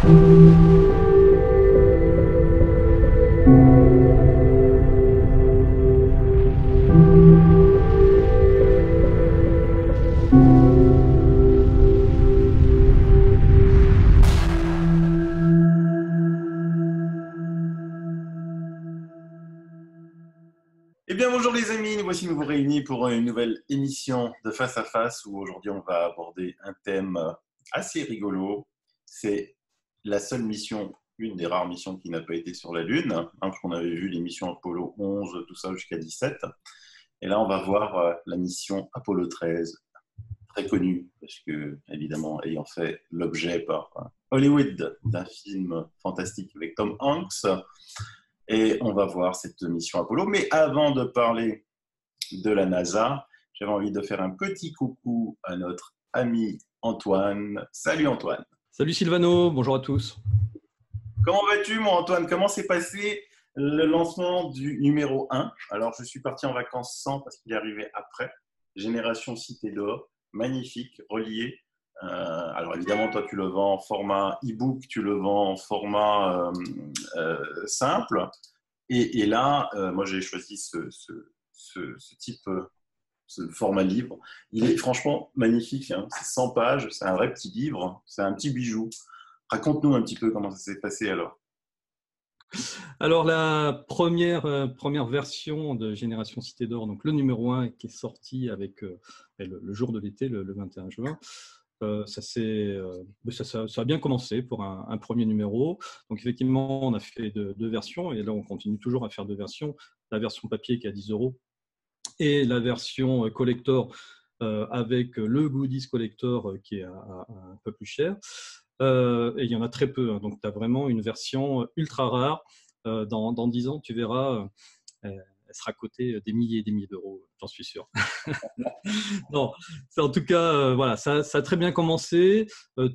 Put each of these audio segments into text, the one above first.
Eh bien, bonjour les amis, nous voici nouveau réunis pour une nouvelle émission de Face à Face où aujourd'hui on va aborder un thème assez rigolo. C'est la seule mission, une des rares missions qui n'a pas été sur la Lune, hein, parce qu'on avait vu les missions Apollo 11, tout ça jusqu'à 17. Et là, on va voir la mission Apollo 13, très connue, parce que, évidemment, ayant fait l'objet par Hollywood d'un film fantastique avec Tom Hanks. Et on va voir cette mission Apollo. Mais avant de parler de la NASA, j'avais envie de faire un petit coucou à notre ami Antoine. Salut Antoine. Salut Sylvano, bonjour à tous. Comment vas-tu mon Antoine? Comment s'est passé le lancement du numéro 1? Alors je suis parti en vacances sans parce qu'il est arrivé après. Génération Cité d'Or, magnifique, relié. Alors évidemment, toi tu le vends en format e-book, tu le vends en format simple. Et là, moi j'ai choisi ce type, ce format livre. Il est franchement magnifique, hein. C'est 100 pages, c'est un vrai petit livre, c'est un petit bijou. Raconte-nous un petit peu comment ça s'est passé alors. Alors la première version de Génération Cité d'Or, donc le numéro 1 qui est sorti avec le jour de l'été, le 21 juin, ça a bien commencé pour un premier numéro. Donc effectivement, on a fait deux versions et là on continue toujours à faire deux versions. La version papier qui est à 10 € et la version collector avec le goodies collector qui est un peu plus cher. Et il y en a très peu, hein. Donc tu as vraiment une version ultra rare. Dans 10 ans, tu verras, elle sera cotée des milliers et des milliers d'euros, j'en suis sûr. Non, en tout cas, voilà, ça a très bien commencé.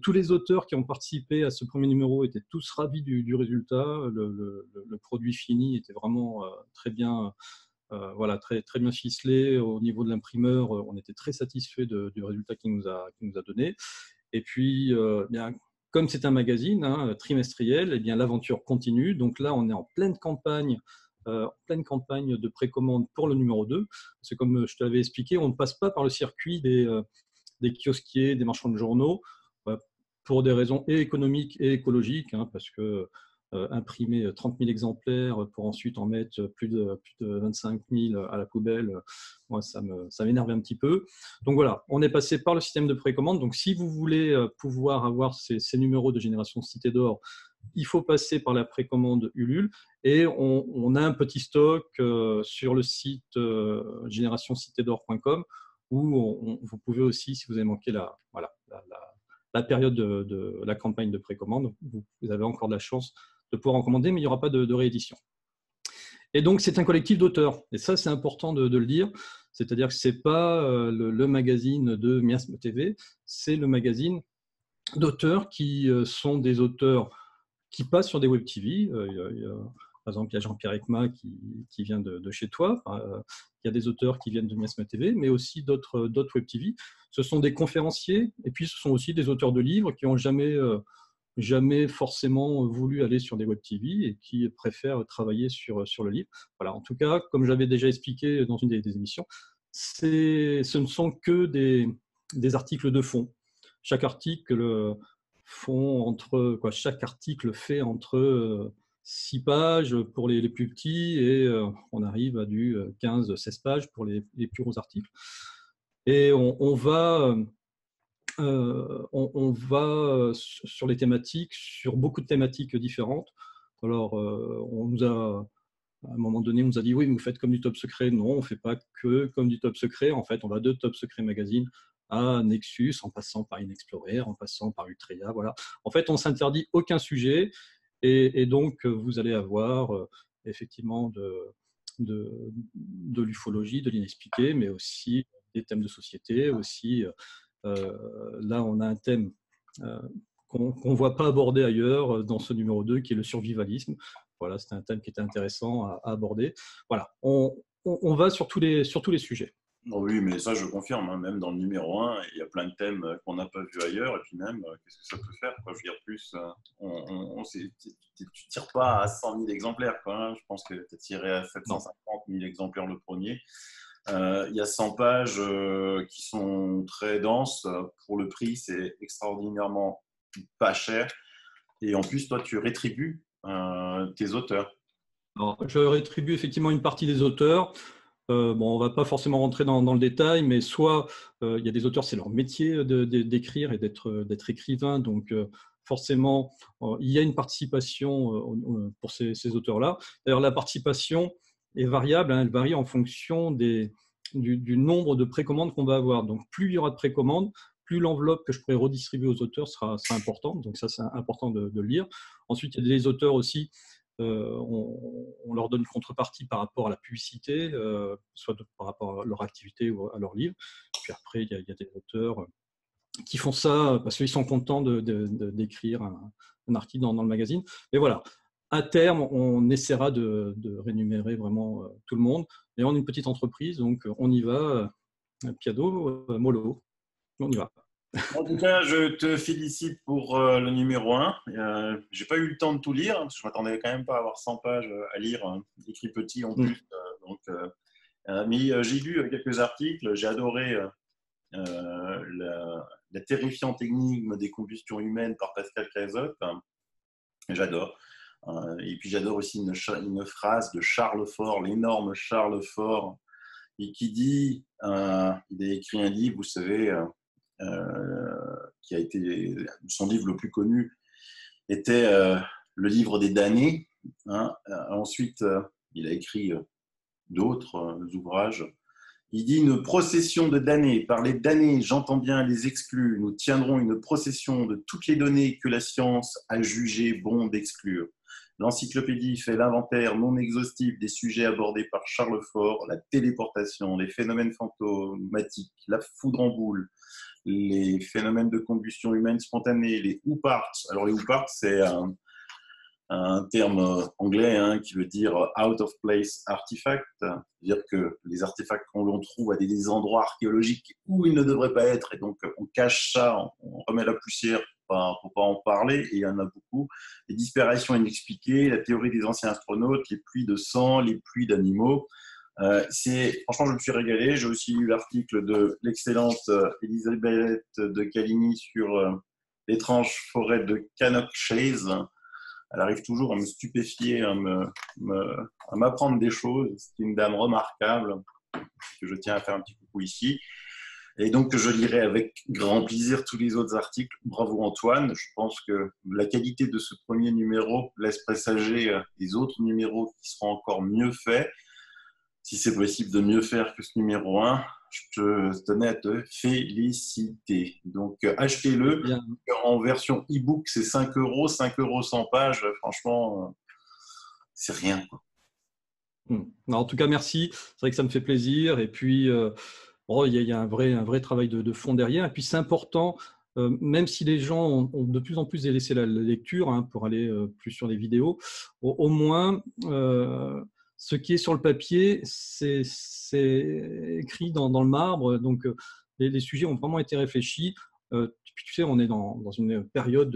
Tous les auteurs qui ont participé à ce premier numéro étaient tous ravis du résultat. Le produit fini était vraiment très bien, voilà, très bien ficelé. Au niveau de l'imprimeur, on était très satisfait du résultat qu'il nous a donné. Et puis, bien, comme c'est un magazine trimestriel, eh bien, l'aventure continue. Donc là, on est en pleine campagne de précommande pour le numéro 2. C'est comme je te l'avais expliqué, on ne passe pas par le circuit des kiosquiers, des marchands de journaux, pour des raisons et économiques et écologiques, parce que imprimer 30 000 exemplaires pour ensuite en mettre plus de 25 000 à la poubelle, moi, ça m'énerve un petit peu. Donc voilà, on est passé par le système de précommande. Donc si vous voulez pouvoir avoir ces numéros de Génération Cité d'Or, il faut passer par la précommande Ulule. Et on a un petit stock sur le site générationcitédor.com où vous pouvez aussi, si vous avez manqué la période de la campagne de précommande, vous avez encore de la chance de pouvoir en commander, mais il n'y aura pas de réédition. Et donc, c'est un collectif d'auteurs. Et ça, c'est important de le dire. C'est-à-dire que ce n'est pas le magazine de Miasme TV, c'est le magazine d'auteurs qui sont des auteurs qui passent sur des web TV. Par exemple, il y a Jean-Pierre Ecma qui vient de chez toi. Il y a des auteurs qui viennent de Miasme TV, mais aussi d'autres web TV. Ce sont des conférenciers, et puis ce sont aussi des auteurs de livres qui n'ont jamais forcément voulu aller sur des web TV et qui préfèrent travailler sur le livre. Voilà. En tout cas, comme j'avais déjà expliqué dans une des émissions, ce ne sont que des articles de fond. Chaque article fait entre 6 pages pour les plus petits et on arrive à du 15-16 pages pour les plus gros articles. Et on va sur les thématiques, sur beaucoup de thématiques différentes. Alors, à un moment donné, on nous a dit, oui, mais vous faites comme du Top Secret. Non, on ne fait pas que comme du Top Secret. En fait, on va de Top Secret Magazine à Nexus, en passant par InExplorer, en passant par Utrea. Voilà. En fait, on ne s'interdit aucun sujet. Et donc, vous allez avoir effectivement de l'ufologie, de l'inexpliqué, mais aussi des thèmes de société, aussi... là, on a un thème qu'on ne voit pas abordé ailleurs dans ce numéro 2, qui est le survivalisme. Voilà, c'était un thème qui était intéressant à aborder. Voilà, on va sur tous les sujets. Oh oui, mais ça, je confirme, hein. Même dans le numéro un, il y a plein de thèmes qu'on n'a pas vus ailleurs. Et puis même, qu'est-ce que ça peut faire, quoi. Je veux dire, plus, tu ne tires pas à 100 000 exemplaires, quoi, hein. Je pense que tu as tiré à Non. 750 000 exemplaires le premier. Il y a 100 pages qui sont très denses. Pour le prix, c'est extraordinairement pas cher. Et en plus, toi, tu rétribues tes auteurs. Alors, je rétribue effectivement une partie des auteurs. Bon, on ne va pas forcément rentrer dans le détail, mais soit il y a des auteurs, c'est leur métier d'écrire et d'être écrivain, donc forcément, il y a une participation pour ces auteurs-là. D'ailleurs, la participation est variable, hein, elle varie en fonction du nombre de précommandes qu'on va avoir. Donc, plus il y aura de précommandes, plus l'enveloppe que je pourrai redistribuer aux auteurs sera importante. Donc, ça, c'est important de le lire. Ensuite, il y a des auteurs aussi on leur donne une contrepartie par rapport à la publicité, soit par rapport à leur activité ou à leur livre. Puis après, il y a des auteurs qui font ça parce qu'ils sont contents d'écrire un article dans le magazine. Mais voilà, à terme, on essaiera de rémunérer vraiment tout le monde. Et on est une petite entreprise, donc on y va, piano, mollo, on y va. En tout cas, je te félicite pour le numéro un. J'ai pas eu le temps de tout lire, parce que je m'attendais quand même pas à avoir 100 pages à lire, hein, écrit petit en plus. Mais j'ai lu quelques articles. J'ai adoré la terrifiante énigme des combustions humaines par Pascal Creuzot. J'adore. Et puis j'adore aussi une phrase de Charles Fort, l'énorme Charles Fort, et qui dit, il a écrit un livre, vous savez, qui a été son livre le plus connu, était le livre des damnés, hein. Ensuite, il a écrit d'autres ouvrages. Il dit une procession de damnés. Par les damnés, j'entends bien les exclus. Nous tiendrons une procession de toutes les données que la science a jugé bon d'exclure. L'encyclopédie fait l'inventaire non exhaustif des sujets abordés par Charles Fort, la téléportation, les phénomènes fantomatiques, la foudre en boule, les phénomènes de combustion humaine spontanée, les Houparts. Alors les Houparts, c'est un terme anglais, hein, qui veut dire out of place artifact, c'est-à-dire que les artefacts qu'on trouve à des endroits archéologiques où ils ne devraient pas être, et donc on cache ça, on remet la poussière pour pas en parler, et il y en a beaucoup. Les disparitions inexpliquées, la théorie des anciens astronautes, les pluies de sang, les pluies d'animaux. Franchement, je me suis régalé. J'ai aussi lu l'article de l'excellente Elisabeth de Caligny sur l'étrange forêt de Cannock Chase. Elle arrive toujours à me stupéfier, à m'apprendre des choses. C'est une dame remarquable que je tiens à faire un petit coucou ici. Et donc, je lirai avec grand plaisir tous les autres articles. Bravo Antoine. Je pense que la qualité de ce premier numéro laisse présager les autres numéros qui seront encore mieux faits. Si c'est possible de mieux faire que ce numéro 1, je tenais à te féliciter. Donc, achetez-le. Bien. En version e-book, c'est 5 euros, 5 euros 100 pages. Franchement, c'est rien, quoi. En tout cas, merci. C'est vrai que ça me fait plaisir. Et puis, il y a un vrai travail de fond derrière. Et puis, c'est important, même si les gens ont de plus en plus délaissé la lecture, hein, pour aller plus sur les vidéos, au moins, ce qui est sur le papier, c'est écrit dans le marbre. Donc, les sujets ont vraiment été réfléchis. Puis, tu sais, on est dans une période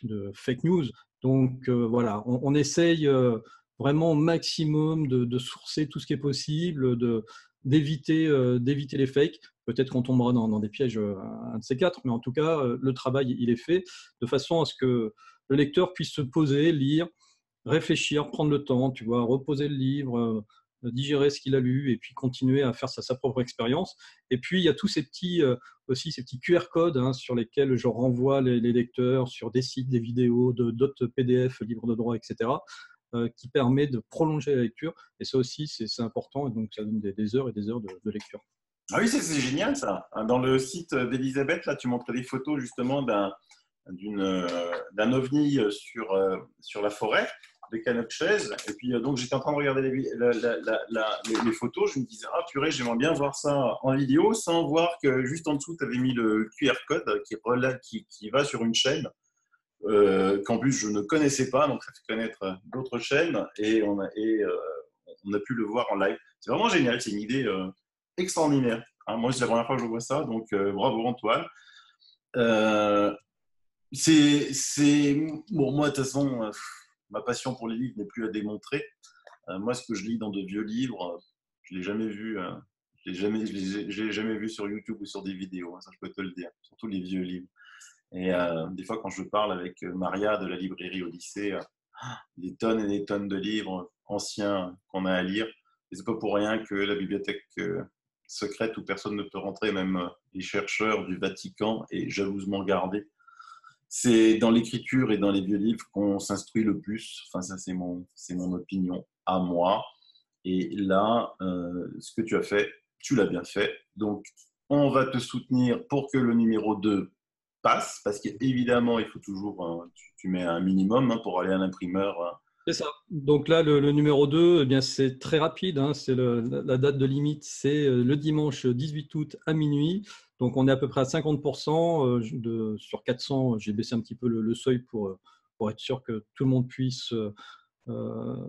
de fake news. Donc, voilà, on essaye vraiment au maximum de sourcer tout ce qui est possible, d'éviter les fakes. Peut-être qu'on tombera dans des pièges, un de ces quatre, mais en tout cas, le travail, il est fait de façon à ce que le lecteur puisse se poser, lire, réfléchir, prendre le temps, tu vois, reposer le livre, digérer ce qu'il a lu et puis continuer à faire sa propre expérience. Et puis, il y a tous ces petits, aussi ces petits QR codes, hein, sur lesquels je renvoie les lecteurs sur des sites, des vidéos, d'autres PDF, livres de droit, etc., qui permet de prolonger la lecture. Et ça aussi, c'est important. Et donc, ça donne des heures et des heures de lecture. Ah oui, c'est génial ça. Dans le site d'Elisabeth, là, tu montres des photos justement d'un ovni sur la forêt de Cannock-Chase. Et puis, donc, j'étais en train de regarder les photos. Je me disais, ah purée, j'aimerais bien voir ça en vidéo, sans voir que juste en dessous, tu avais mis le QR code qui va sur une chaîne. Qu'en plus je ne connaissais pas, donc ça fait connaître d'autres chaînes et on a pu le voir en live. C'est vraiment génial, c'est une idée extraordinaire. Hein, moi, c'est la première fois que je vois ça, donc bravo Antoine. Euh, bon, moi, de toute façon, ma passion pour les livres n'est plus à démontrer. Moi, ce que je lis dans de vieux livres, je l'ai jamais vu. Je l'ai jamais vu sur YouTube ou sur des vidéos. Hein, ça, je peux te le dire. Surtout les vieux livres. Et des fois, quand je parle avec Maria de la librairie Odyssée, des tonnes et des tonnes de livres anciens qu'on a à lire. Et c'est pas pour rien que la bibliothèque secrète où personne ne peut rentrer, même les chercheurs du Vatican, est jalousement gardée. C'est dans l'écriture et dans les vieux livres qu'on s'instruit le plus. Enfin, ça, c'est mon opinion à moi. Et là, ce que tu as fait, tu l'as bien fait. Donc, on va te soutenir pour que le numéro 2 passe, parce qu'évidemment, il faut toujours, tu mets un minimum hein, pour aller à l'imprimeur. C'est ça. Donc là, le numéro 2, eh bien, c'est très rapide. Hein. La date de limite, c'est le dimanche 18 août à minuit. Donc on est à peu près à 50%. Sur 400, j'ai baissé un petit peu le seuil pour être sûr que tout le monde puisse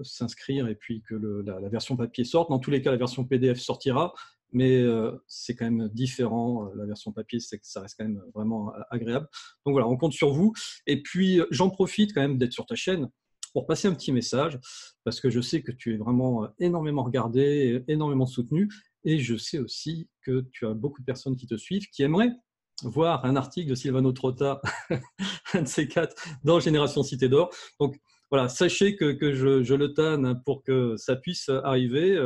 s'inscrire et puis que la version papier sorte. Dans tous les cas, la version PDF sortira, mais c'est quand même différent. La version papier, ça reste quand même vraiment agréable. Donc voilà, on compte sur vous. Et puis, j'en profite quand même d'être sur ta chaîne pour passer un petit message, parce que je sais que tu es vraiment énormément regardé, énormément soutenu, et je sais aussi que tu as beaucoup de personnes qui te suivent, qui aimeraient voir un article de Silvano Trotta, un de ces quatre, dans Génération Cité d'Or. Donc, voilà, sachez que je le tanne pour que ça puisse arriver,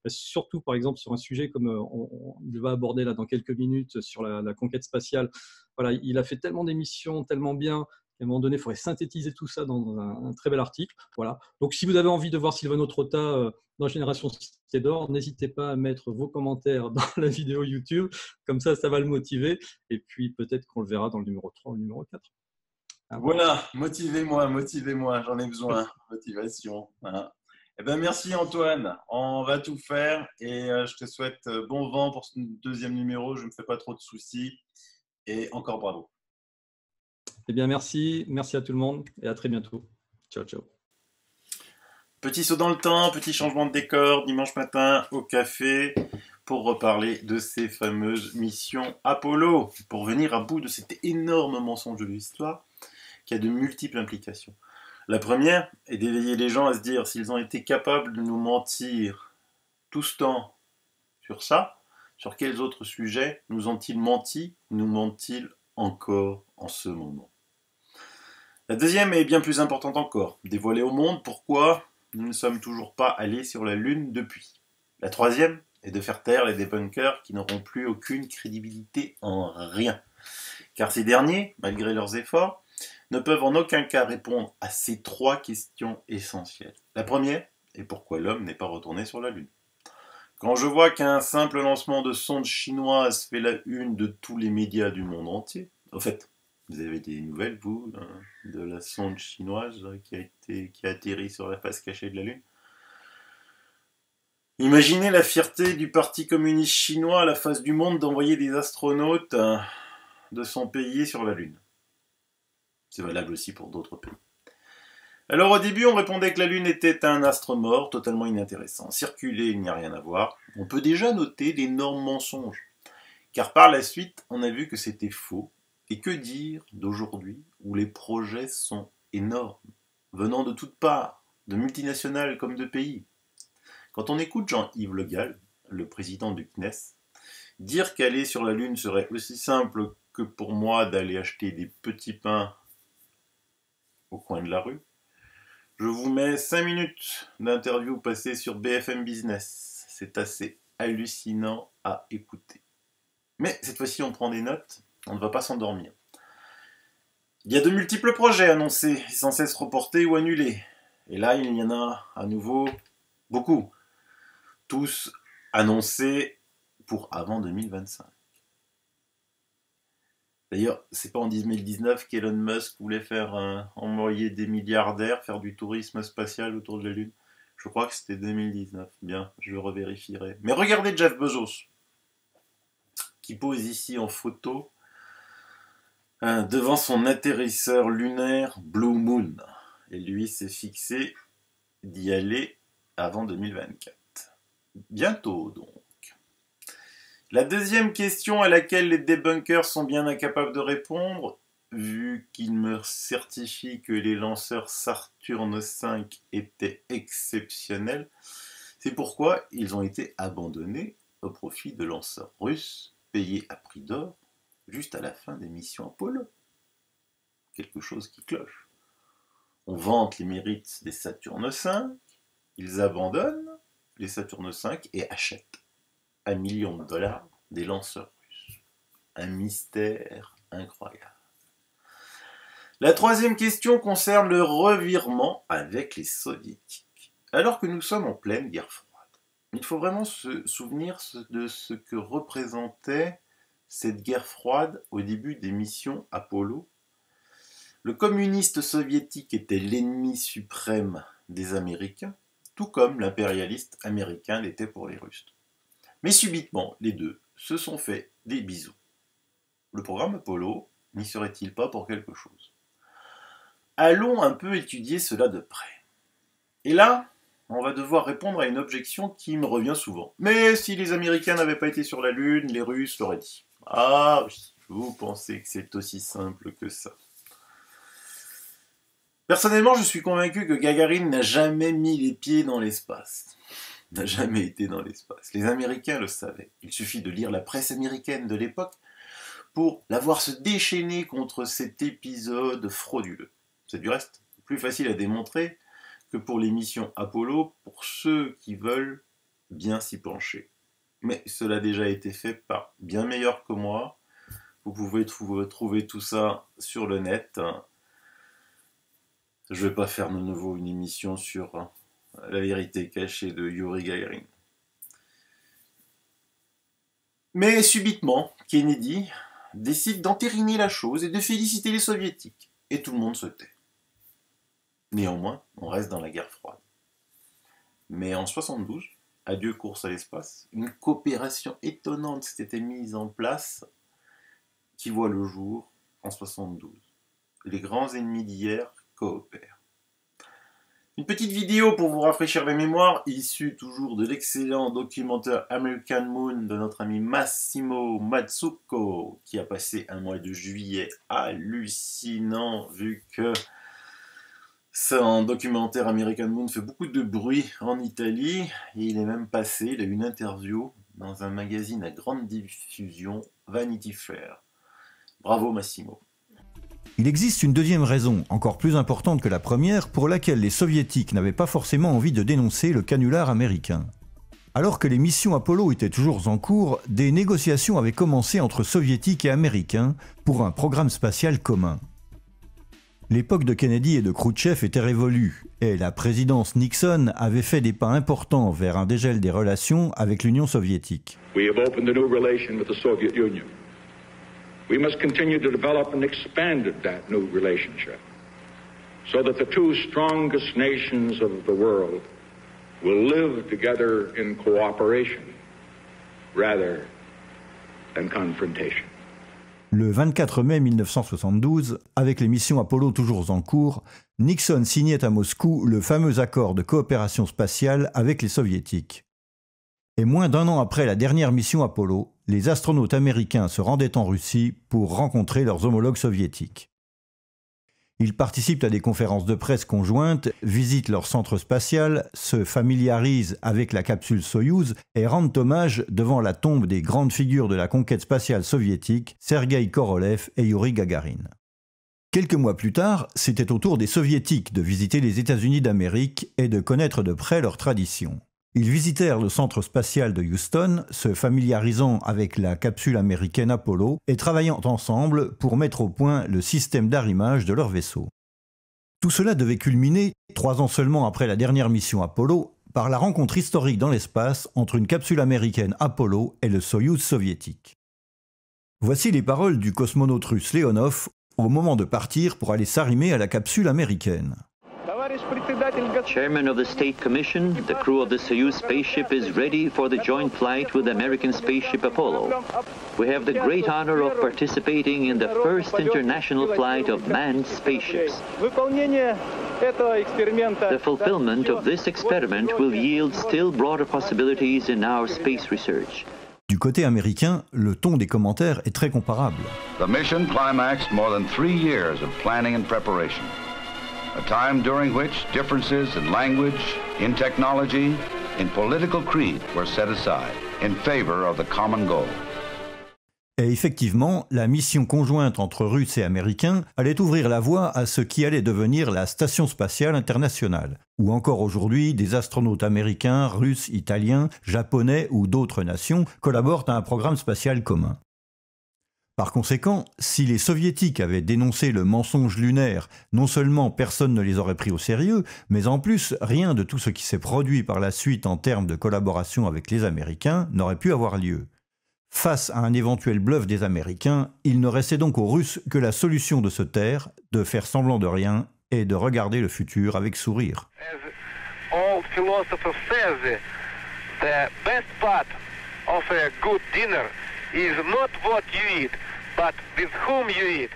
surtout par exemple sur un sujet comme il va aborder là dans quelques minutes sur la conquête spatiale. Voilà, il a fait tellement d'émissions, tellement bien, qu'à un moment donné, il faudrait synthétiser tout ça dans un très bel article. Voilà. Donc si vous avez envie de voir Silvano Trotta dans Génération Cité d'Or, n'hésitez pas à mettre vos commentaires dans la vidéo YouTube, comme ça va le motiver, et puis peut-être qu'on le verra dans le numéro 3 ou le numéro 4. Voilà, motivez-moi, j'en ai besoin. Motivation. Hein. Eh ben, merci Antoine, on va tout faire et je te souhaite bon vent pour ce deuxième numéro, je ne me fais pas trop de soucis et encore bravo. Eh bien, merci à tout le monde et à très bientôt. Ciao, ciao. Petit saut dans le temps, petit changement de décor, dimanche matin au café pour reparler de ces fameuses missions Apollo, pour venir à bout de cet énorme mensonge de l'histoire qui a de multiples implications. La première est d'éveiller les gens à se dire s'ils ont été capables de nous mentir tout ce temps sur ça, sur quels autres sujets nous ont-ils menti, nous mentent-ils encore en ce moment. La deuxième est bien plus importante encore, dévoiler au monde pourquoi nous ne sommes toujours pas allés sur la Lune depuis. La troisième est de faire taire les débunkers qui n'auront plus aucune crédibilité en rien. Car ces derniers, malgré leurs efforts, ne peuvent en aucun cas répondre à ces trois questions essentielles. La première est pourquoi l'homme n'est pas retourné sur la Lune. Quand je vois qu'un simple lancement de sonde chinoise fait la une de tous les médias du monde entier, au fait, vous avez des nouvelles, vous, de la sonde chinoise qui a atterri sur la face cachée de la Lune? Imaginez la fierté du Parti communiste chinois à la face du monde d'envoyer des astronautes de son pays sur la Lune. C'est valable aussi pour d'autres pays. Alors au début, on répondait que la Lune était un astre mort, totalement inintéressant. Circuler, il n'y a rien à voir. On peut déjà noter d'énormes mensonges. Car par la suite, on a vu que c'était faux. Et que dire d'aujourd'hui, où les projets sont énormes, venant de toutes parts, de multinationales comme de pays. Quand on écoute Jean-Yves Le Gall, le président du CNES, dire qu'aller sur la Lune serait aussi simple que pour moi d'aller acheter des petits pains au coin de la rue, je vous mets 5 minutes d'interview passée sur BFM Business. C'est assez hallucinant à écouter. Mais cette fois-ci, on prend des notes, on ne va pas s'endormir. Il y a de multiples projets annoncés, sans cesse reportés ou annulés. Et là, il y en a à nouveau beaucoup. Tous annoncés pour avant 2025. D'ailleurs, c'est pas en 2019 qu'Elon Musk voulait faire envoyer des milliardaires faire du tourisme spatial autour de la Lune. Je crois que c'était 2019. Bien, je le revérifierai. Mais regardez Jeff Bezos, qui pose ici en photo devant son atterrisseur lunaire Blue Moon. Et lui s'est fixé d'y aller avant 2024. Bientôt donc. La deuxième question à laquelle les débunkers sont bien incapables de répondre, vu qu'ils me certifient que les lanceurs Saturn V étaient exceptionnels, c'est pourquoi ils ont été abandonnés au profit de lanceurs russes payés à prix d'or juste à la fin des missions Apollo. Quelque chose qui cloche. On vante les mérites des Saturn V, ils abandonnent les Saturn V et achètent à millions de dollars des lanceurs russes. Un mystère incroyable. La troisième question concerne le revirement avec les soviétiques. Alors que nous sommes en pleine guerre froide, il faut vraiment se souvenir de ce que représentait cette guerre froide au début des missions Apollo. Le communiste soviétique était l'ennemi suprême des Américains, tout comme l'impérialiste américain l'était pour les Russes. Mais subitement, les deux se sont fait des bisous. Le programme Apollo n'y serait-il pas pour quelque chose? Allons un peu étudier cela de près. Et là, on va devoir répondre à une objection qui me revient souvent. Mais si les Américains n'avaient pas été sur la Lune, les Russes l'auraient dit. Ah oui, vous pensez que c'est aussi simple que ça. Personnellement, je suis convaincu que Gagarine n'a jamais mis les pieds dans l'espace. N'a jamais été dans l'espace. Les Américains le savaient. Il suffit de lire la presse américaine de l'époque pour la voir se déchaîner contre cet épisode frauduleux. C'est du reste plus facile à démontrer que pour les missions Apollo, pour ceux qui veulent bien s'y pencher. Mais cela a déjà été fait par bien meilleurs que moi. Vous pouvez trouver tout ça sur le net. Je ne vais pas faire de nouveau une émission sur la vérité cachée de Yuri Gagarin. Mais subitement, Kennedy décide d'entériner la chose et de féliciter les soviétiques. Et tout le monde se tait. Néanmoins, on reste dans la guerre froide. Mais en 1972, adieu course à l'espace, une coopération étonnante s'était mise en place qui voit le jour en 1972. Les grands ennemis d'hier coopèrent. Une petite vidéo pour vous rafraîchir la mémoire, issue toujours de l'excellent documentaire American Moon de notre ami Massimo Mazzucco, qui a passé un mois de juillet hallucinant, vu que son documentaire American Moon fait beaucoup de bruit en Italie, et il est même passé, il a eu une interview dans un magazine à grande diffusion, Vanity Fair. Bravo Massimo. Il existe une deuxième raison, encore plus importante que la première, pour laquelle les soviétiques n'avaient pas forcément envie de dénoncer le canular américain. Alors que les missions Apollo étaient toujours en cours, des négociations avaient commencé entre soviétiques et américains pour un programme spatial commun. L'époque de Kennedy et de Khrouchtchev était révolue, et la présidence Nixon avait fait des pas importants vers un dégel des relations avec l'Union soviétique. We have opened a new relation with the Soviet Union. We must continue to develop and expand that new relationship so that the two strongest nations of the world will live together in cooperation rather than confrontation. Le 24 mai 1972, avec les missions Apollo toujours en cours, Nixon signait à Moscou le fameux accord de coopération spatiale avec les soviétiques. Et moins d'un an après la dernière mission Apollo, les astronautes américains se rendaient en Russie pour rencontrer leurs homologues soviétiques. Ils participent à des conférences de presse conjointes, visitent leur centre spatial, se familiarisent avec la capsule Soyouz et rendent hommage devant la tombe des grandes figures de la conquête spatiale soviétique, Sergueï Korolev et Yuri Gagarin. Quelques mois plus tard, c'était au tour des soviétiques de visiter les États-Unis d'Amérique et de connaître de près leurs traditions. Ils visitèrent le centre spatial de Houston, se familiarisant avec la capsule américaine Apollo et travaillant ensemble pour mettre au point le système d'arrimage de leur vaisseau. Tout cela devait culminer, 3 ans seulement après la dernière mission Apollo, par la rencontre historique dans l'espace entre une capsule américaine Apollo et le Soyouz soviétique. Voici les paroles du cosmonaute russe Leonov au moment de partir pour aller s'arrimer à la capsule américaine. Chairman of the State Commission, the crew of the Soyuz spaceship is ready for the joint flight with the American spaceship Apollo. We have the great honor of participating in the first international flight of manned spaceships. The fulfillment of this experiment will yield still broader possibilities in our space research. Du Du côté américain, le ton des commentaires est très comparable. The mission climaxed more than 3 years of planning and preparation. A time during which differences in language, in technology, in political creed were set aside in favor of the common goal. Et effectivement, la mission conjointe entre Russes et Américains allait ouvrir la voie à ce qui allait devenir la Station spatiale internationale, où encore aujourd'hui des astronautes américains, russes, italiens, japonais ou d'autres nations collaborent à un programme spatial commun. Par conséquent, si les soviétiques avaient dénoncé le mensonge lunaire, non seulement personne ne les aurait pris au sérieux, mais en plus, rien de tout ce qui s'est produit par la suite en termes de collaboration avec les Américains n'aurait pu avoir lieu. Face à un éventuel bluff des Américains, il ne restait donc aux Russes que la solution de se taire, de faire semblant de rien et de regarder le futur avec sourire. Old philosopher says, the best part of a good dinner is not what you eat, but with whom you eat.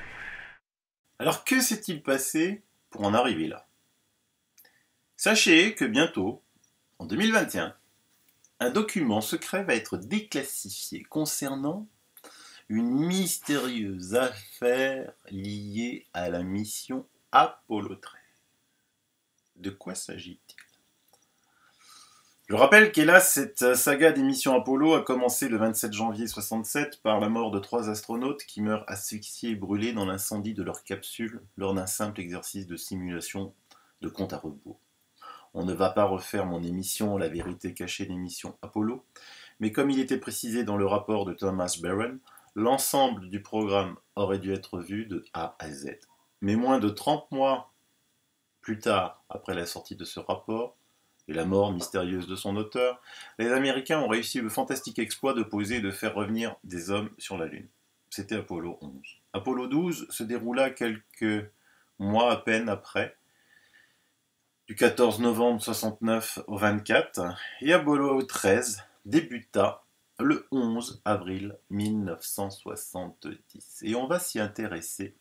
Alors que s'est-il passé pour en arriver là? Sachez que bientôt, en 2021, un document secret va être déclassifié concernant une mystérieuse affaire liée à la mission Apollo 13. De quoi s'agit-il? Je rappelle qu'hélas, cette saga des missions Apollo a commencé le 27 janvier 1967 par la mort de 3 astronautes qui meurent asphyxiés et brûlés dans l'incendie de leur capsule lors d'un simple exercice de simulation de compte à rebours. On ne va pas refaire mon émission La vérité cachée des missions Apollo, mais comme il était précisé dans le rapport de Thomas Barron, l'ensemble du programme aurait dû être vu de A à Z. Mais moins de 30 mois plus tard, après la sortie de ce rapport, et la mort mystérieuse de son auteur, les Américains ont réussi le fantastique exploit de poser et de faire revenir des hommes sur la Lune. C'était Apollo 11. Apollo 12 se déroula quelques mois à peine après, du 14 novembre 69 au 24, et Apollo 13 débuta le 11 avril 1970. Et on va s'y intéresser,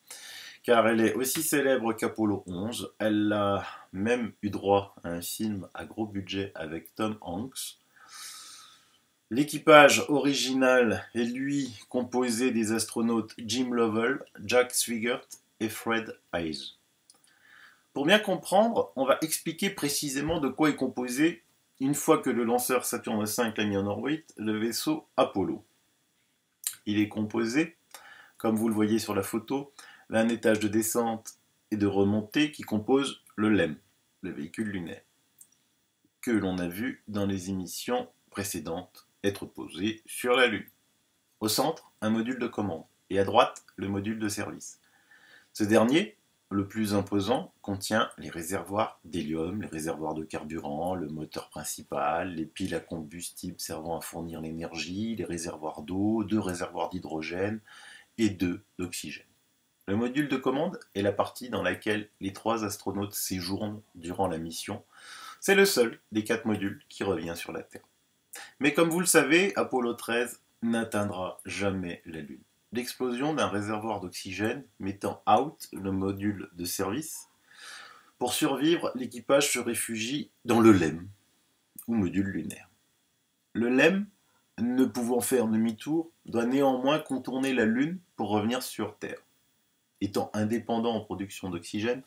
car elle est aussi célèbre qu'Apollo 11. Elle a même eu droit à un film à gros budget avec Tom Hanks. L'équipage original est lui composé des astronautes Jim Lovell, Jack Swigert et Fred Haise. Pour bien comprendre, on va expliquer précisément de quoi est composé, une fois que le lanceur Saturne V l'a mis en orbite, le vaisseau Apollo. Il est composé, comme vous le voyez sur la photo, d'un étage de descente et de remontée qui compose le LEM, le véhicule lunaire, que l'on a vu dans les émissions précédentes être posé sur la Lune. Au centre, un module de commande, et à droite, le module de service. Ce dernier, le plus imposant, contient les réservoirs d'hélium, les réservoirs de carburant, le moteur principal, les piles à combustible servant à fournir l'énergie, les réservoirs d'eau, 2 réservoirs d'hydrogène et 2 d'oxygène. Le module de commande est la partie dans laquelle les 3 astronautes séjournent durant la mission. C'est le seul des 4 modules qui revient sur la Terre. Mais comme vous le savez, Apollo 13 n'atteindra jamais la Lune. L'explosion d'un réservoir d'oxygène mettant out le module de service. Pour survivre, l'équipage se réfugie dans le LEM, ou module lunaire. Le LEM, ne pouvant faire demi-tour, doit néanmoins contourner la Lune pour revenir sur Terre. Étant indépendant en production d'oxygène,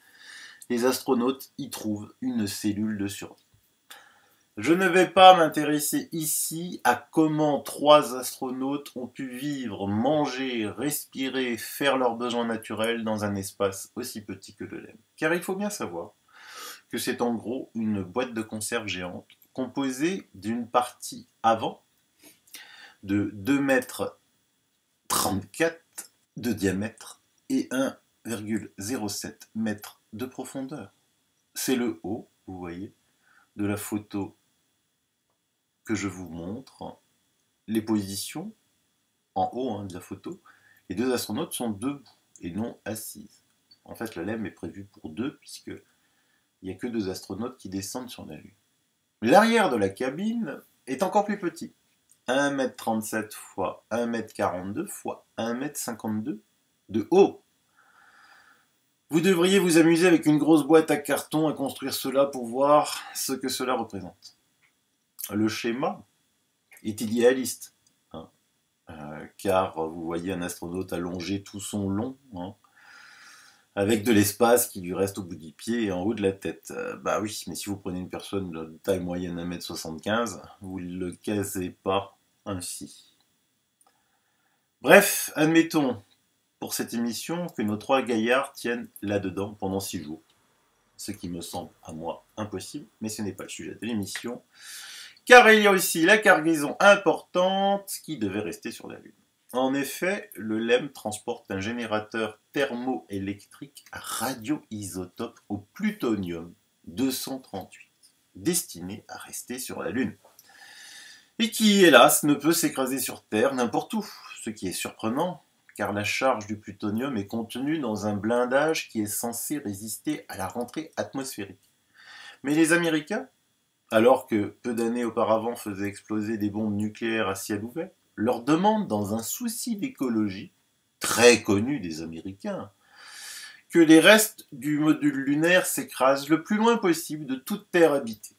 les astronautes y trouvent une cellule de survie. Je ne vais pas m'intéresser ici à comment 3 astronautes ont pu vivre, manger, respirer, faire leurs besoins naturels dans un espace aussi petit que le LEM. Car il faut bien savoir que c'est en gros une boîte de conserve géante composée d'une partie avant de 2,34 m de diamètre et 1,07 m de profondeur. C'est le haut, vous voyez, de la photo que je vous montre. Les positions en haut de la photo. Les 2 astronautes sont debout et non assises. En fait, le LEM est prévu pour 2 puisqu'il n'y a que 2 astronautes qui descendent sur la Lune. L'arrière de la cabine est encore plus petit. 1,37 m x 1,42 m x 1,52 m de haut. Vous devriez vous amuser avec une grosse boîte à carton à construire cela pour voir ce que cela représente. Le schéma est idéaliste. car vous voyez un astronaute allongé tout son long, hein, avec de l'espace qui lui reste au bout du pied et en haut de la tête. Bah oui, mais si vous prenez une personne de taille moyenne 1m75, vous ne le casez pas ainsi. Bref, admettons pour cette émission que nos 3 gaillards tiennent là-dedans pendant 6 jours. Ce qui me semble à moi impossible, mais ce n'est pas le sujet de l'émission, car il y a aussi la cargaison importante qui devait rester sur la Lune. En effet, le LEM transporte un générateur thermoélectrique à radioisotope au plutonium 238, destiné à rester sur la Lune. Et qui, hélas, ne peut s'écraser sur Terre n'importe où, ce qui est surprenant, car la charge du plutonium est contenue dans un blindage qui est censé résister à la rentrée atmosphérique. Mais les Américains, alors que peu d'années auparavant faisaient exploser des bombes nucléaires à ciel ouvert, leur demandent, dans un souci d'écologie, très connu des Américains, que les restes du module lunaire s'écrasent le plus loin possible de toute terre habitée.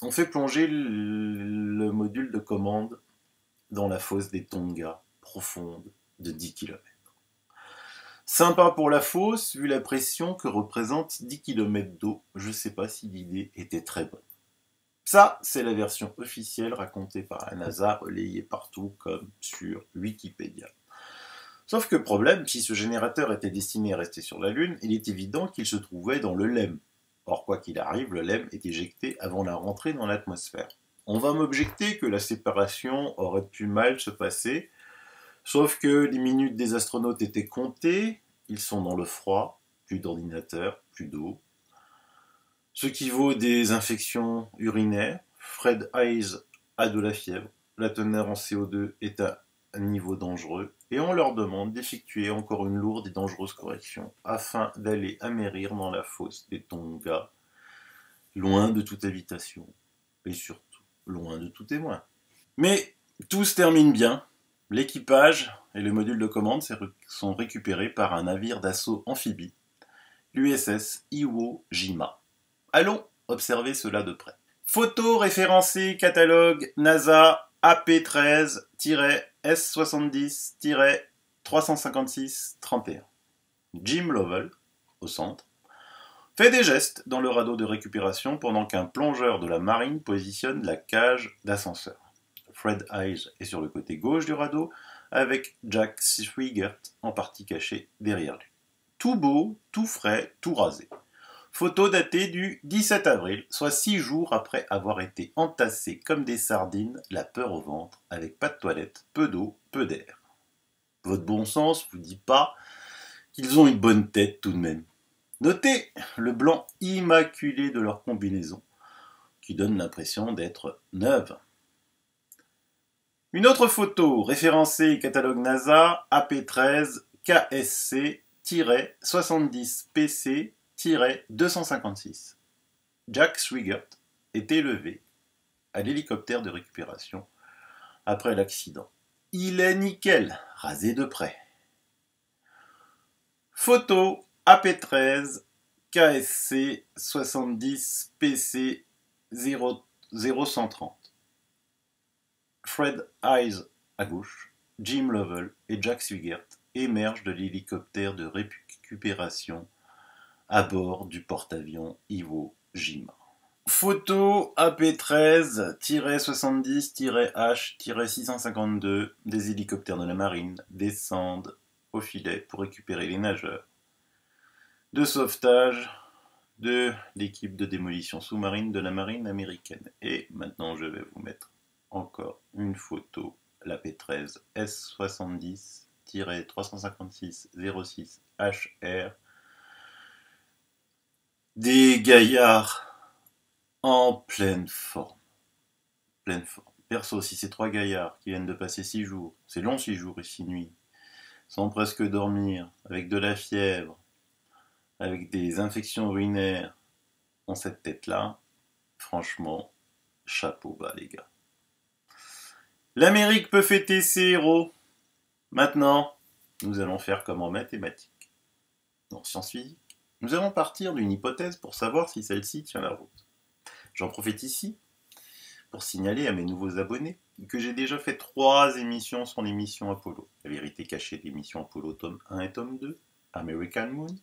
On fait plonger le module de commande dans la fosse des Tonga, profonde de 10 km. Sympa pour la fosse, vu la pression que représente 10 km d'eau, je ne sais pas si l'idée était très bonne. Ça, c'est la version officielle racontée par la NASA, relayée partout comme sur Wikipédia. Sauf que problème, si ce générateur était destiné à rester sur la Lune, il est évident qu'il se trouvait dans le LEM. Or, quoi qu'il arrive, le LEM est éjecté avant la rentrée dans l'atmosphère. On va m'objecter que la séparation aurait pu mal se passer, sauf que les minutes des astronautes étaient comptées, ils sont dans le froid, plus d'ordinateur, plus d'eau. Ce qui vaut des infections urinaires. Fred Haise a de la fièvre, la teneur en CO2 est à un niveau dangereux, et on leur demande d'effectuer encore une lourde et dangereuse correction afin d'aller amérir dans la fosse des Tonga, loin de toute habitation, et surtout loin de tout témoin. Mais tout se termine bien. L'équipage et le module de commande sont récupérés par un navire d'assaut amphibie, l'USS Iwo Jima. Allons observer cela de près. Photo référencée catalogue NASA AP13-S70-356-31. Jim Lovell, au centre, fait des gestes dans le radeau de récupération pendant qu'un plongeur de la marine positionne la cage d'ascenseur. Fred Haise est sur le côté gauche du radeau, avec Jack Swigert en partie caché derrière lui. Tout beau, tout frais, tout rasé. Photo datée du 17 avril, soit 6 jours après avoir été entassés comme des sardines, la peur au ventre, avec pas de toilette, peu d'eau, peu d'air. Votre bon sens vous dit pas qu'ils ont une bonne tête tout de même. Notez le blanc immaculé de leur combinaison, qui donne l'impression d'être neuve. Une autre photo référencée catalogue NASA AP13 KSC-70PC-256. Jack Swigert est élevé à l'hélicoptère de récupération après l'accident. Il est nickel, rasé de près. Photo AP13 KSC 70 PC 0130. Fred Haise à gauche, Jim Lovell et Jack Swigert émergent de l'hélicoptère de récupération à bord du porte-avions Iwo Jima. Photo AP13-70-H-652 des hélicoptères de la marine descendent au filet pour récupérer les nageurs de sauvetage de l'équipe de démolition sous-marine de la marine américaine. Et maintenant je vais vous mettre encore une photo, la P13 S70-356-06-HR, des gaillards en pleine forme. Perso, si ces 3 gaillards qui viennent de passer 6 jours, c'est long 6 jours et 6 nuits, sans presque dormir, avec de la fièvre, avec des infections urinaires, ont cette tête-là, franchement, chapeau bas les gars. L'Amérique peut fêter ses héros. Maintenant, nous allons faire comme en mathématiques. En sciences physiques, nous allons partir d'une hypothèse pour savoir si celle-ci tient la route. J'en profite ici pour signaler à mes nouveaux abonnés que j'ai déjà fait 3 émissions sur les missions Apollo. La vérité cachée des missions Apollo tome 1 et tome 2, American Moon.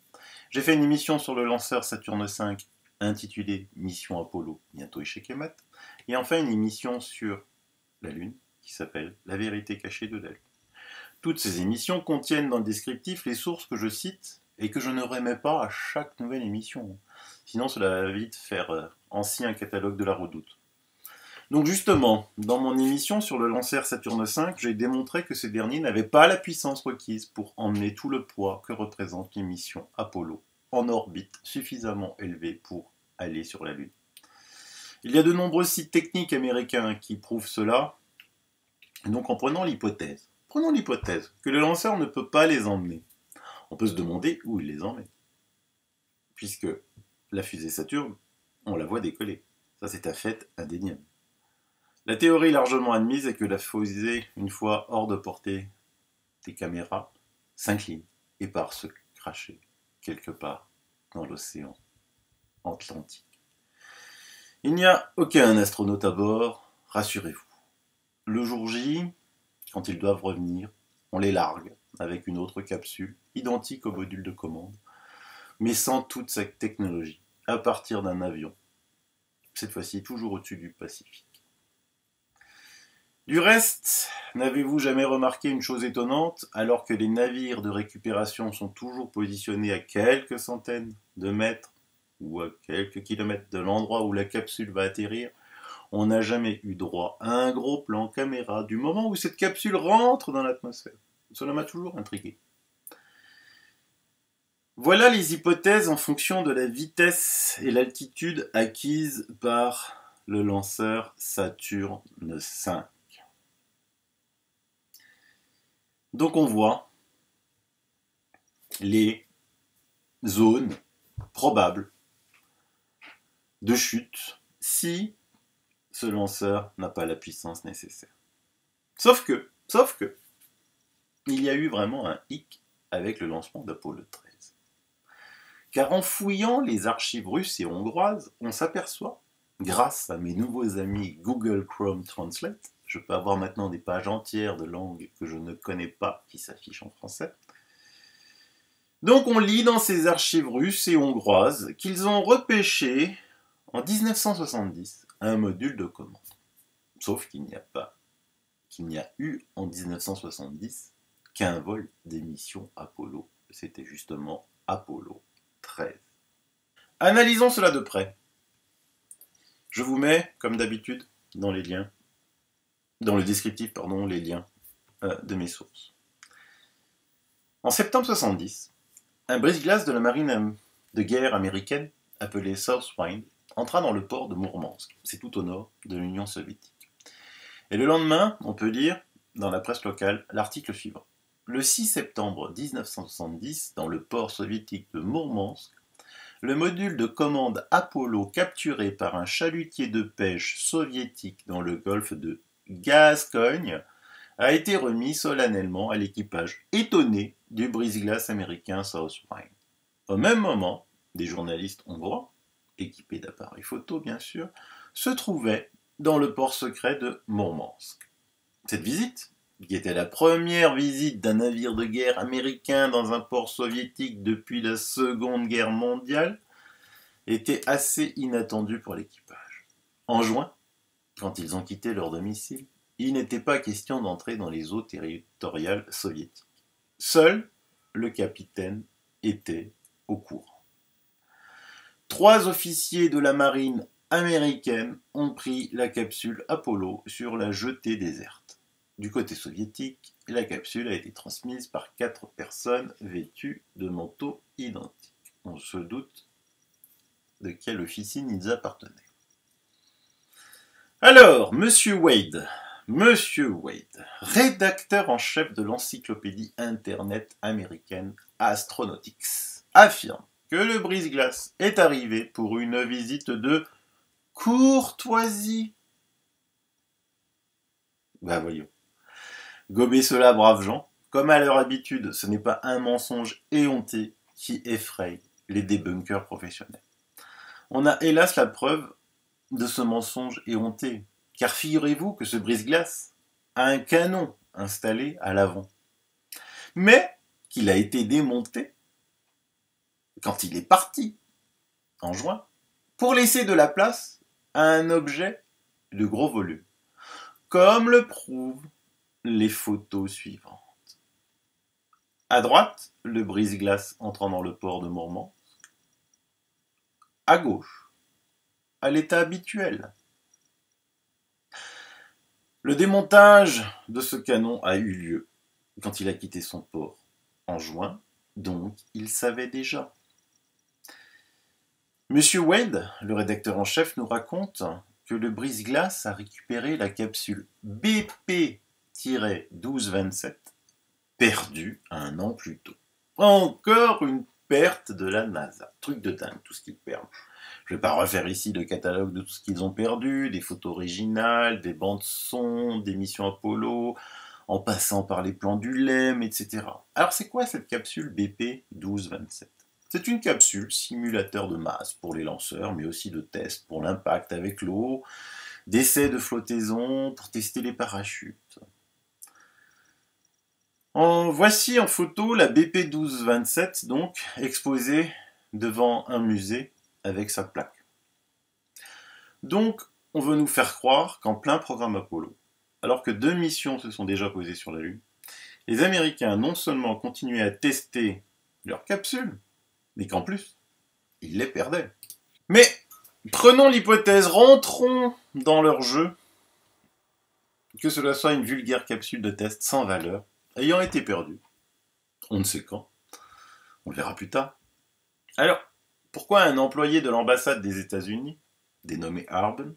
J'ai fait une émission sur le lanceur Saturne V intitulée Mission Apollo, bientôt échec et mat. Et enfin une émission sur la Lune qui s'appelle La vérité cachée de la Lune. Toutes ces émissions contiennent dans le descriptif les sources que je cite et que je ne remets pas à chaque nouvelle émission. Sinon cela va vite faire ancien catalogue de la Redoute. Donc justement, dans mon émission sur le lanceur Saturne V, j'ai démontré que ces derniers n'avaient pas la puissance requise pour emmener tout le poids que représente les missions Apollo en orbite suffisamment élevée pour aller sur la Lune. Il y a de nombreux sites techniques américains qui prouvent cela. Et donc en prenons l'hypothèse que le lanceur ne peut pas les emmener, on peut se demander où il les emmène. Puisque la fusée Saturne, on la voit décoller. Ça c'est un fait indéniable. La théorie largement admise est que la fusée, une fois hors de portée des caméras, s'incline et part se cracher quelque part dans l'océan Atlantique. Il n'y a aucun astronaute à bord, rassurez-vous. Le jour J, quand ils doivent revenir, on les largue avec une autre capsule, identique au module de commande, mais sans toute cette technologie, à partir d'un avion, cette fois-ci toujours au-dessus du Pacifique. Du reste, n'avez-vous jamais remarqué une chose étonnante, alors que les navires de récupération sont toujours positionnés à quelques centaines de mètres ou à quelques kilomètres de l'endroit où la capsule va atterrir, on n'a jamais eu droit à un gros plan caméra du moment où cette capsule rentre dans l'atmosphère. Cela m'a toujours intrigué. Voilà les hypothèses en fonction de la vitesse et l'altitude acquises par le lanceur Saturne V. Donc on voit les zones probables de chute si ce lanceur n'a pas la puissance nécessaire. Sauf que, il y a eu vraiment un hic avec le lancement d'Apollo 13. Car en fouillant les archives russes et hongroises, on s'aperçoit, grâce à mes nouveaux amis Google Chrome Translate, je peux avoir maintenant des pages entières de langues que je ne connais pas qui s'affichent en français. Donc on lit dans ces archives russes et hongroises qu'ils ont repêché en 1970 un module de commande. Sauf qu'il n'y a eu en 1970 qu'un vol des missions Apollo. C'était justement Apollo 13. Analysons cela de près. Je vous mets, comme d'habitude, dans le descriptif, les liens de mes sources. En septembre 70, un brise-glace de la marine de guerre américaine, appelé Southwind, entra dans le port de Mourmansk. C'est tout au nord de l'Union soviétique. Et le lendemain, on peut lire, dans la presse locale, l'article suivant. Le 6 septembre 1970, dans le port soviétique de Mourmansk, le module de commande Apollo capturé par un chalutier de pêche soviétique dans le golfe de Gascogne a été remis solennellement à l'équipage étonné du brise-glace américain Southwind. Au même moment, des journalistes hongrois, équipés d'appareils photo bien sûr, se trouvaient dans le port secret de Mourmansk. Cette visite, qui était la première visite d'un navire de guerre américain dans un port soviétique depuis la Seconde Guerre mondiale, était assez inattendue pour l'équipage. En juin, quand ils ont quitté leur domicile, il n'était pas question d'entrer dans les eaux territoriales soviétiques. Seul le capitaine était au courant. 3 officiers de la marine américaine ont pris la capsule Apollo sur la jetée déserte. Du côté soviétique, la capsule a été transmise par 4 personnes vêtues de manteaux identiques. On se doute de quelle officine ils appartenaient. Alors, Monsieur Wade, rédacteur en chef de l'encyclopédie Internet américaine Astronautics, affirme que le brise-glace est arrivé pour une visite de courtoisie. Voyons. Gobez cela, braves gens. Comme à leur habitude, ce n'est pas un mensonge éhonté qui effraie les débunkers professionnels. On a hélas la preuve de ce mensonge éhonté, car figurez-vous que ce brise-glace a un canon installé à l'avant, mais qu'il a été démonté quand il est parti, en juin, pour laisser de la place à un objet de gros volume, comme le prouvent les photos suivantes. À droite, le brise-glace entrant dans le port de Mormant. À gauche, à l'état habituel. Le démontage de ce canon a eu lieu quand il a quitté son port en juin, donc il savait déjà. Monsieur Wade, le rédacteur en chef, nous raconte que le brise-glace a récupéré la capsule BP-1227, perdue un an plus tôt. Encore une perte de la NASA. Truc de dingue, tout ce qu'ils perdent. Je ne vais pas refaire ici le catalogue de tout ce qu'ils ont perdu, des photos originales, des bandes son, des missions Apollo, en passant par les plans du LEM, etc. Alors c'est quoi cette capsule BP-1227 ? C'est une capsule simulateur de masse pour les lanceurs, mais aussi de tests pour l'impact avec l'eau, d'essais de flottaison pour tester les parachutes. Voici en photo la BP-1227, donc, exposée devant un musée avec sa plaque. Donc, on veut nous faire croire qu'en plein programme Apollo, alors que 2 missions se sont déjà posées sur la Lune, les Américains non seulement continuaient à tester leurs capsules, mais qu'en plus, ils les perdaient. Mais, prenons l'hypothèse, rentrons dans leur jeu, que cela soit une vulgaire capsule de test sans valeur, ayant été perdue. On ne sait quand. On le verra plus tard. Alors, pourquoi un employé de l'ambassade des États-Unis, dénommé Harben,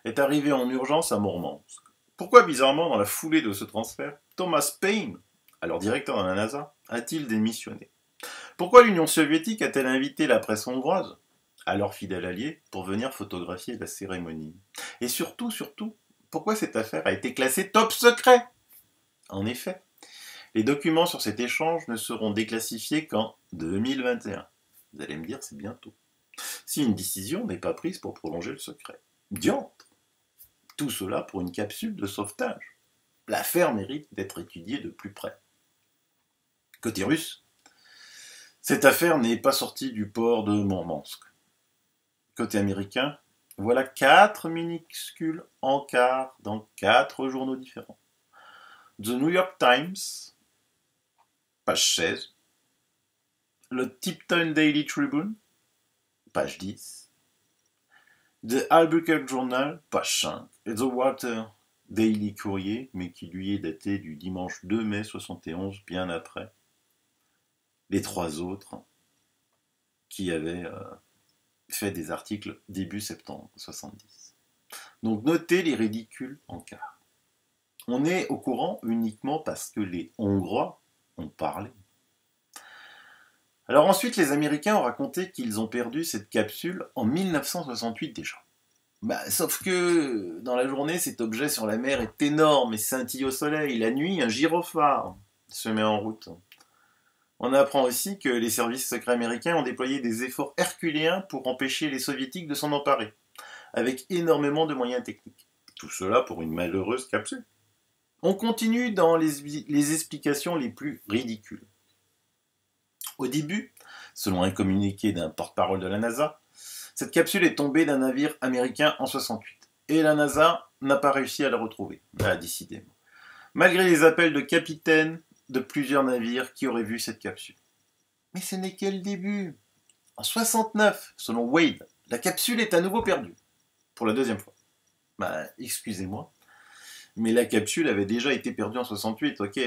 est arrivé en urgence à Mourmansk? Pourquoi, bizarrement, dans la foulée de ce transfert, Thomas Paine, alors directeur de la NASA, a-t-il démissionné? Pourquoi l'Union soviétique a-t-elle invité la presse hongroise, alors fidèle allié, pour venir photographier la cérémonie? Et surtout, pourquoi cette affaire a été classée top secret? En effet, les documents sur cet échange ne seront déclassifiés qu'en 2021. Vous allez me dire, c'est bientôt. Si une décision n'est pas prise pour prolonger le secret. Diantre! Tout cela pour une capsule de sauvetage. L'affaire mérite d'être étudiée de plus près. Côté russe, cette affaire n'est pas sortie du port de Mourmansk. Côté américain, voilà 4 minuscules encarts dans 4 journaux différents. The New York Times, page 16. Le Tipton Daily Tribune, page 10. The Albuquerque Journal, page 5. Et The Water Daily Courier, mais qui lui est daté du dimanche 2 mai 71, bien après les 3 autres qui avaient fait des articles début septembre 70. Donc notez les ridicules encarts. On est au courant uniquement parce que les Hongrois ont parlé. Alors ensuite, les Américains ont raconté qu'ils ont perdu cette capsule en 1968 déjà. Sauf que dans la journée, cet objet sur la mer est énorme et scintille au soleil. La nuit, un gyrophare se met en route. On apprend aussi que les services secrets américains ont déployé des efforts herculéens pour empêcher les soviétiques de s'en emparer, avec énormément de moyens techniques. Tout cela pour une malheureuse capsule. On continue dans les explications les plus ridicules. Au début, selon un communiqué d'un porte-parole de la NASA, cette capsule est tombée d'un navire américain en 68. Et la NASA n'a pas réussi à la retrouver, décidément. Malgré les appels de capitaines de plusieurs navires qui auraient vu cette capsule. Mais ce n'est que le début. En 69, selon Wade, la capsule est à nouveau perdue. Pour la 2e fois. Excusez-moi, mais la capsule avait déjà été perdue en 68, ok.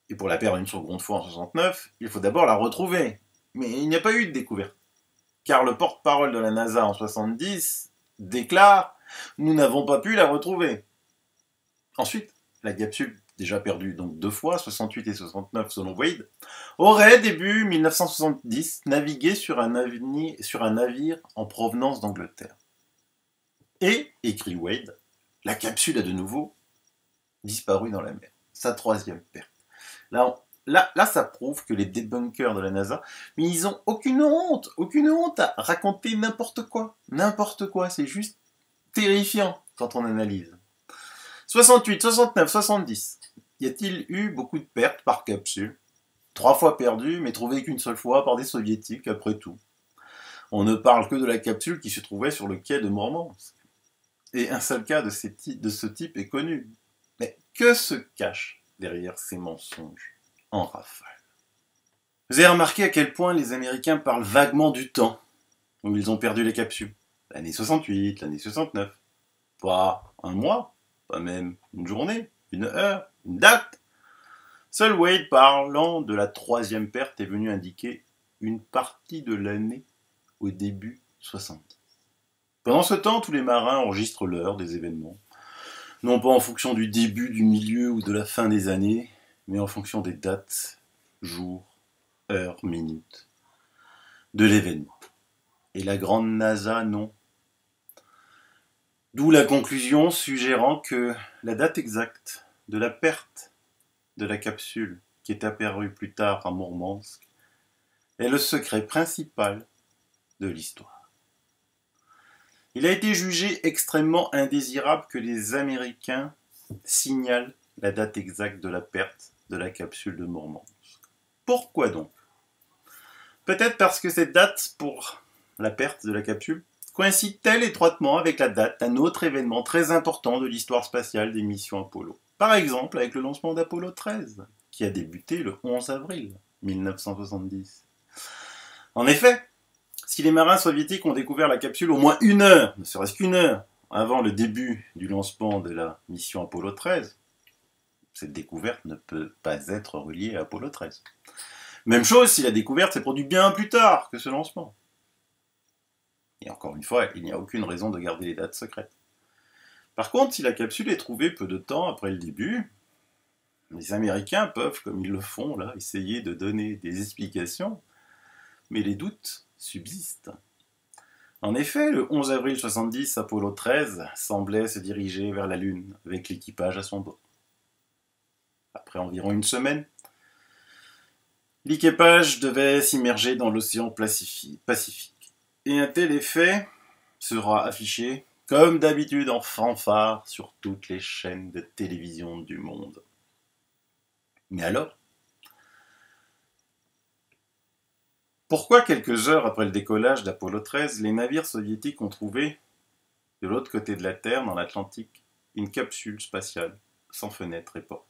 Et pour la perdre une seconde fois en 69, il faut d'abord la retrouver. Mais il n'y a pas eu de découverte. Car le porte-parole de la NASA en 70 déclare « Nous n'avons pas pu la retrouver ». Ensuite, la capsule, déjà perdue donc 2 fois, 68 et 69 selon Wade, aurait, début 1970, navigué sur un navire en provenance d'Angleterre. Et, écrit Wade, la capsule a de nouveau disparu dans la mer. Sa 3e perte. Là, ça prouve que les débunkers de la NASA, mais ils ont aucune honte à raconter n'importe quoi. N'importe quoi, c'est juste terrifiant quand on analyse. 68, 69, 70. Y a-t-il eu beaucoup de pertes par capsule? 3 fois perdues, mais trouvées qu'une seule fois par des soviétiques, après tout. On ne parle que de la capsule qui se trouvait sur le quai de Mourmansk. Et un seul cas de ce type est connu. Mais que se cache derrière ces mensonges en rafale? Vous avez remarqué à quel point les Américains parlent vaguement du temps où ils ont perdu les capsules. L'année 68, l'année 69. Pas un mois, pas même une journée, une heure, une date. Seul Wade, parlant de la 3e perte, est venu indiquer une partie de l'année au début 70. Pendant ce temps, tous les marins enregistrent l'heure des événements, non pas en fonction du début, du milieu ou de la fin des années, mais en fonction des dates, jours, heures, minutes de l'événement. Et la grande NASA, non. D'où la conclusion suggérant que la date exacte de la perte de la capsule qui est apparue plus tard à Mourmansk est le secret principal de l'histoire. Il a été jugé extrêmement indésirable que les Américains signalent la date exacte de la perte de la capsule de Mourmansk. Pourquoi donc? Peut-être parce que cette date pour la perte de la capsule coïncide-t-elle étroitement avec la date d'un autre événement très important de l'histoire spatiale des missions Apollo. Par exemple avec le lancement d'Apollo 13, qui a débuté le 11 avril 1970. En effet, si les marins soviétiques ont découvert la capsule au moins une heure, ne serait-ce qu'une heure, avant le début du lancement de la mission Apollo 13, cette découverte ne peut pas être reliée à Apollo 13. Même chose si la découverte s'est produite bien plus tard que ce lancement. Et encore une fois, il n'y a aucune raison de garder les dates secrètes. Par contre, si la capsule est trouvée peu de temps après le début, les Américains peuvent, comme ils le font là, essayer de donner des explications, mais les doutes subsistent. En effet, le 11 avril 70, Apollo 13 semblait se diriger vers la Lune, avec l'équipage à son bord. Après environ une semaine, l'équipage devait s'immerger dans l'océan Pacifique. Et un tel effet sera affiché, comme d'habitude, en fanfare sur toutes les chaînes de télévision du monde. Mais alors, pourquoi quelques heures après le décollage d'Apollo 13, les navires soviétiques ont trouvé, de l'autre côté de la Terre, dans l'Atlantique, une capsule spatiale sans fenêtre et porte?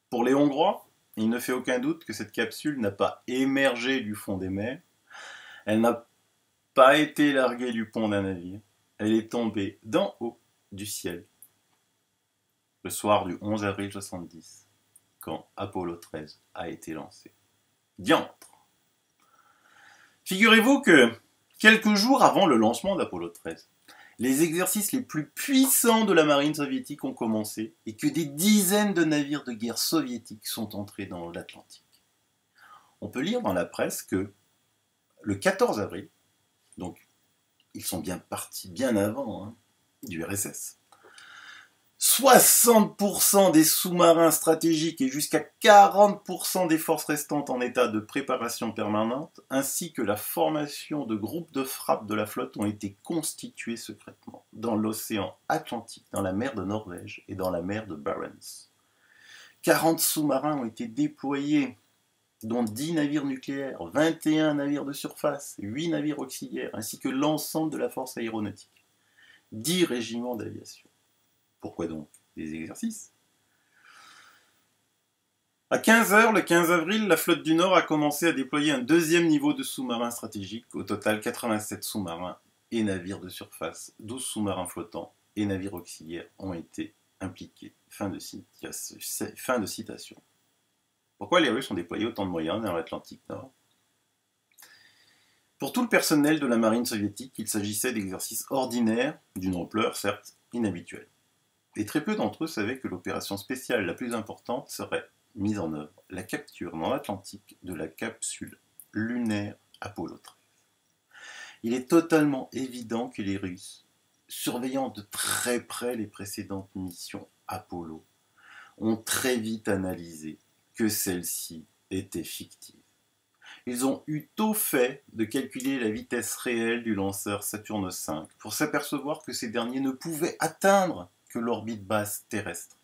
Pour les Hongrois, il ne fait aucun doute que cette capsule n'a pas émergé du fond des mers, elle n'a pas été larguée du pont d'un navire, elle est tombée d'en haut du ciel, le soir du 11 avril 70, quand Apollo 13 a été lancé. Diantre! Figurez-vous que, quelques jours avant le lancement d'Apollo 13, les exercices les plus puissants de la marine soviétique ont commencé et que des dizaines de navires de guerre soviétiques sont entrés dans l'Atlantique. On peut lire dans la presse que le 14 avril, donc ils sont bien partis bien avant du RSS, 60% des sous-marins stratégiques et jusqu'à 40% des forces restantes en état de préparation permanente, ainsi que la formation de groupes de frappe de la flotte ont été constitués secrètement dans l'océan Atlantique, dans la mer de Norvège et dans la mer de Barents. 40 sous-marins ont été déployés, dont 10 navires nucléaires, 21 navires de surface, 8 navires auxiliaires, ainsi que l'ensemble de la force aéronautique. 10 régiments d'aviation. Pourquoi donc des exercices? À 15h, le 15 avril, la flotte du Nord a commencé à déployer un deuxième niveau de sous-marins stratégiques. Au total, 87 sous-marins et navires de surface, 12 sous-marins flottants et navires auxiliaires ont été impliqués. Fin de citation. Pourquoi les Russes ont déployé autant de moyens dans l'Atlantique Nord? Pour tout le personnel de la marine soviétique, il s'agissait d'exercices ordinaires, d'une ampleur certes inhabituelle. Et très peu d'entre eux savaient que l'opération spéciale la plus importante serait mise en œuvre, la capture dans l'Atlantique de la capsule lunaire Apollo 13. Il est totalement évident que les Russes, surveillant de très près les précédentes missions Apollo, ont très vite analysé que celle-ci était fictive. ils ont eu tôt fait de calculer la vitesse réelle du lanceur Saturne V pour s'apercevoir que ces derniers ne pouvaient atteindre que l'orbite basse terrestre,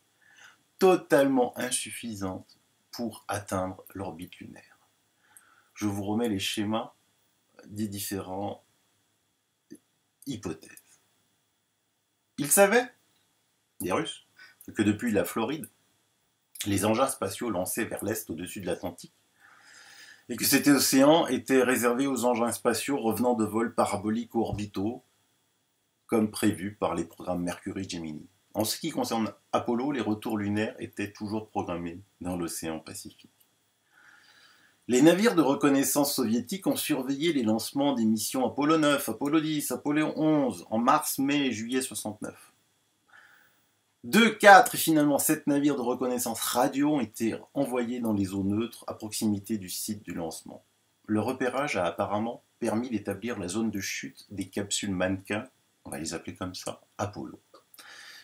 totalement insuffisante pour atteindre l'orbite lunaire. Je vous remets les schémas des différentes hypothèses. Ils savaient, les Russes, que depuis la Floride, les engins spatiaux lancés vers l'est au-dessus de l'Atlantique, et que cet océan était réservé aux engins spatiaux revenant de vols paraboliques ou orbitaux, comme prévu par les programmes Mercury et Gemini. En ce qui concerne Apollo, les retours lunaires étaient toujours programmés dans l'océan Pacifique. Les navires de reconnaissance soviétiques ont surveillé les lancements des missions Apollo 9, Apollo 10, Apollo 11 en mars, mai et juillet 69. 2, 4 et finalement 7 navires de reconnaissance radio ont été envoyés dans les eaux neutres à proximité du site du lancement. Le repérage a apparemment permis d'établir la zone de chute des capsules mannequins, on va les appeler comme ça, Apollo.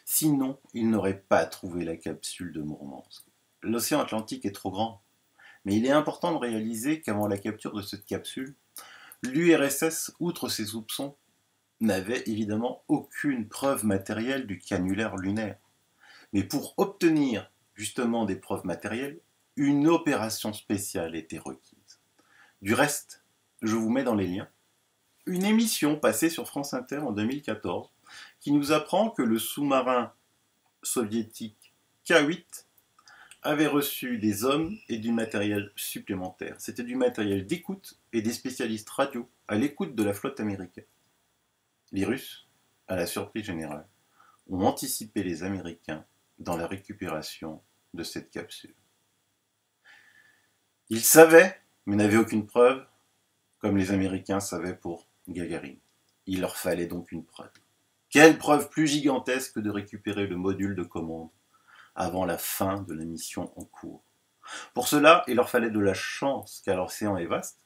Sinon, ils n'auraient pas trouvé la capsule de Mourmansk. L'océan Atlantique est trop grand, mais il est important de réaliser qu'avant la capture de cette capsule, l'URSS, outre ses soupçons, n'avait évidemment aucune preuve matérielle du canulaire lunaire. Mais pour obtenir justement des preuves matérielles, une opération spéciale était requise. Du reste, je vous mets dans les liens une émission passée sur France Inter en 2014 qui nous apprend que le sous-marin soviétique K8 avait reçu des hommes et du matériel supplémentaire. C'était du matériel d'écoute et des spécialistes radio à l'écoute de la flotte américaine. Les Russes, à la surprise générale, ont anticipé les Américains dans la récupération de cette capsule. Ils savaient, mais n'avaient aucune preuve, comme les Américains savaient pour Gagarine. Il leur fallait donc une preuve. Quelle preuve plus gigantesque que de récupérer le module de commande avant la fin de la mission en cours. Pour cela, il leur fallait de la chance, car l'océan est vaste.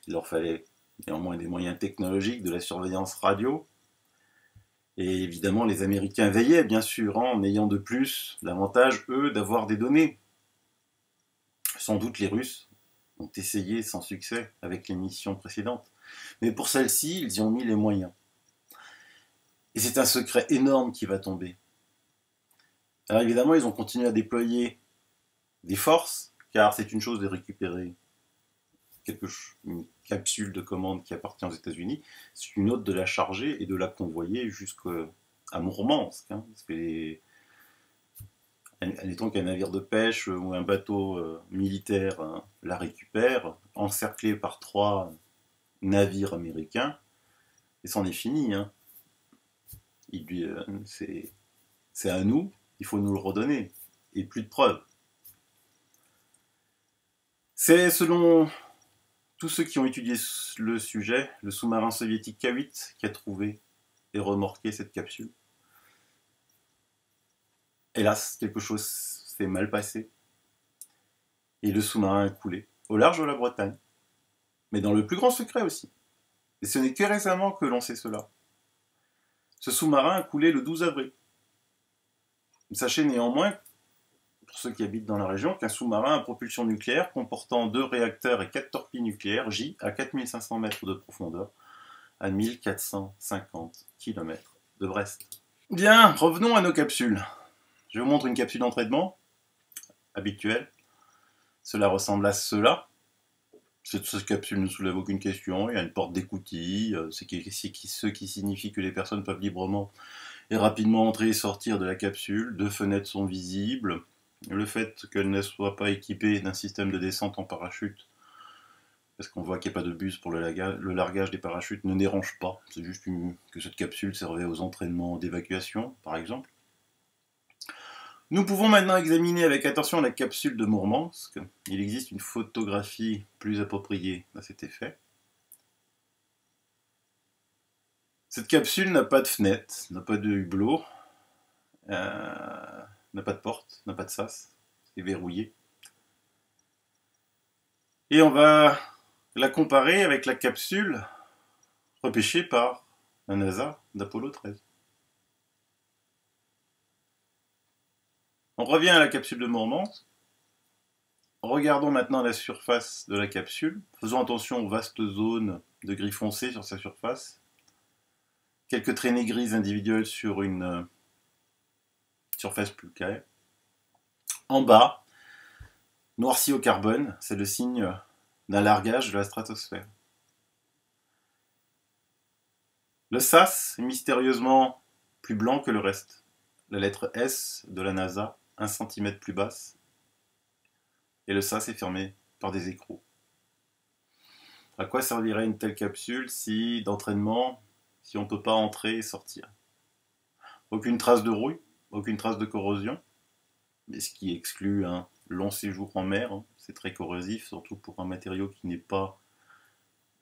Il leur fallait néanmoins des moyens technologiques, de la surveillance radio. Et évidemment, les Américains veillaient, bien sûr, en ayant de plus l'avantage, eux, d'avoir des données. Sans doute les Russes ont essayé sans succès avec les missions précédentes. Mais pour celle-ci, ils y ont mis les moyens. Et c'est un secret énorme qui va tomber. Alors évidemment, ils ont continué à déployer des forces, car c'est une chose de récupérer une capsule de commande qui appartient aux États-Unis, c'est une autre de la charger et de la convoyer jusqu'à Mourmansk. Admettons qu'un navire de pêche ou un bateau militaire la récupère, encerclé par 3 navires américains, et c'en est fini. C'est à nous, il faut nous le redonner, et plus de preuves. C'est selon tous ceux qui ont étudié le sujet, le sous-marin soviétique K8 qui a trouvé et remorqué cette capsule. Hélas, quelque chose s'est mal passé, et le sous-marin a coulé, au large de la Bretagne, mais dans le plus grand secret aussi. Et ce n'est que récemment que l'on sait cela. Ce sous-marin a coulé le 12 avril. Sachez néanmoins, pour ceux qui habitent dans la région, qu'un sous-marin à propulsion nucléaire comportant 2 réacteurs et 4 torpilles nucléaires gît à 4500 mètres de profondeur, à 1450 km de Brest. Bien, revenons à nos capsules. Je vous montre une capsule d'entraînement habituelle. Cela ressemble à cela. Cette capsule ne soulève aucune question. Il y a une porte d'écoutille, ce qui signifie que les personnes peuvent librement et rapidement entrer et sortir de la capsule. 2 fenêtres sont visibles. Le fait qu'elle ne soit pas équipée d'un système de descente en parachute, parce qu'on voit qu'il n'y a pas de bus pour le largage des parachutes, ne dérange pas. C'est juste que cette capsule servait aux entraînements d'évacuation, par exemple. Nous pouvons maintenant examiner avec attention la capsule de Mourmansk. Il existe une photographie plus appropriée à cet effet. Cette capsule n'a pas de fenêtre, n'a pas de hublot, n'a pas de porte, n'a pas de sas, c'est verrouillé. Et on va la comparer avec la capsule repêchée par la NASA d'Apollo 13. On revient à la capsule de Mourmansk. regardons maintenant la surface de la capsule. Faisons attention aux vastes zones de gris foncé sur sa surface. Quelques traînées grises individuelles sur une surface plus claire. En bas, noirci au carbone, c'est le signe d'un largage de la stratosphère. Le SAS est mystérieusement plus blanc que le reste. La lettre S de la NASA, 1 cm plus basse. Et le SAS est fermé par des écrous. À quoi servirait une telle capsule d'entraînement si on ne peut pas entrer et sortir? Aucune trace de rouille, aucune trace de corrosion, mais ce qui exclut un long séjour en mer. C'est très corrosif, surtout pour un matériau qui n'est pas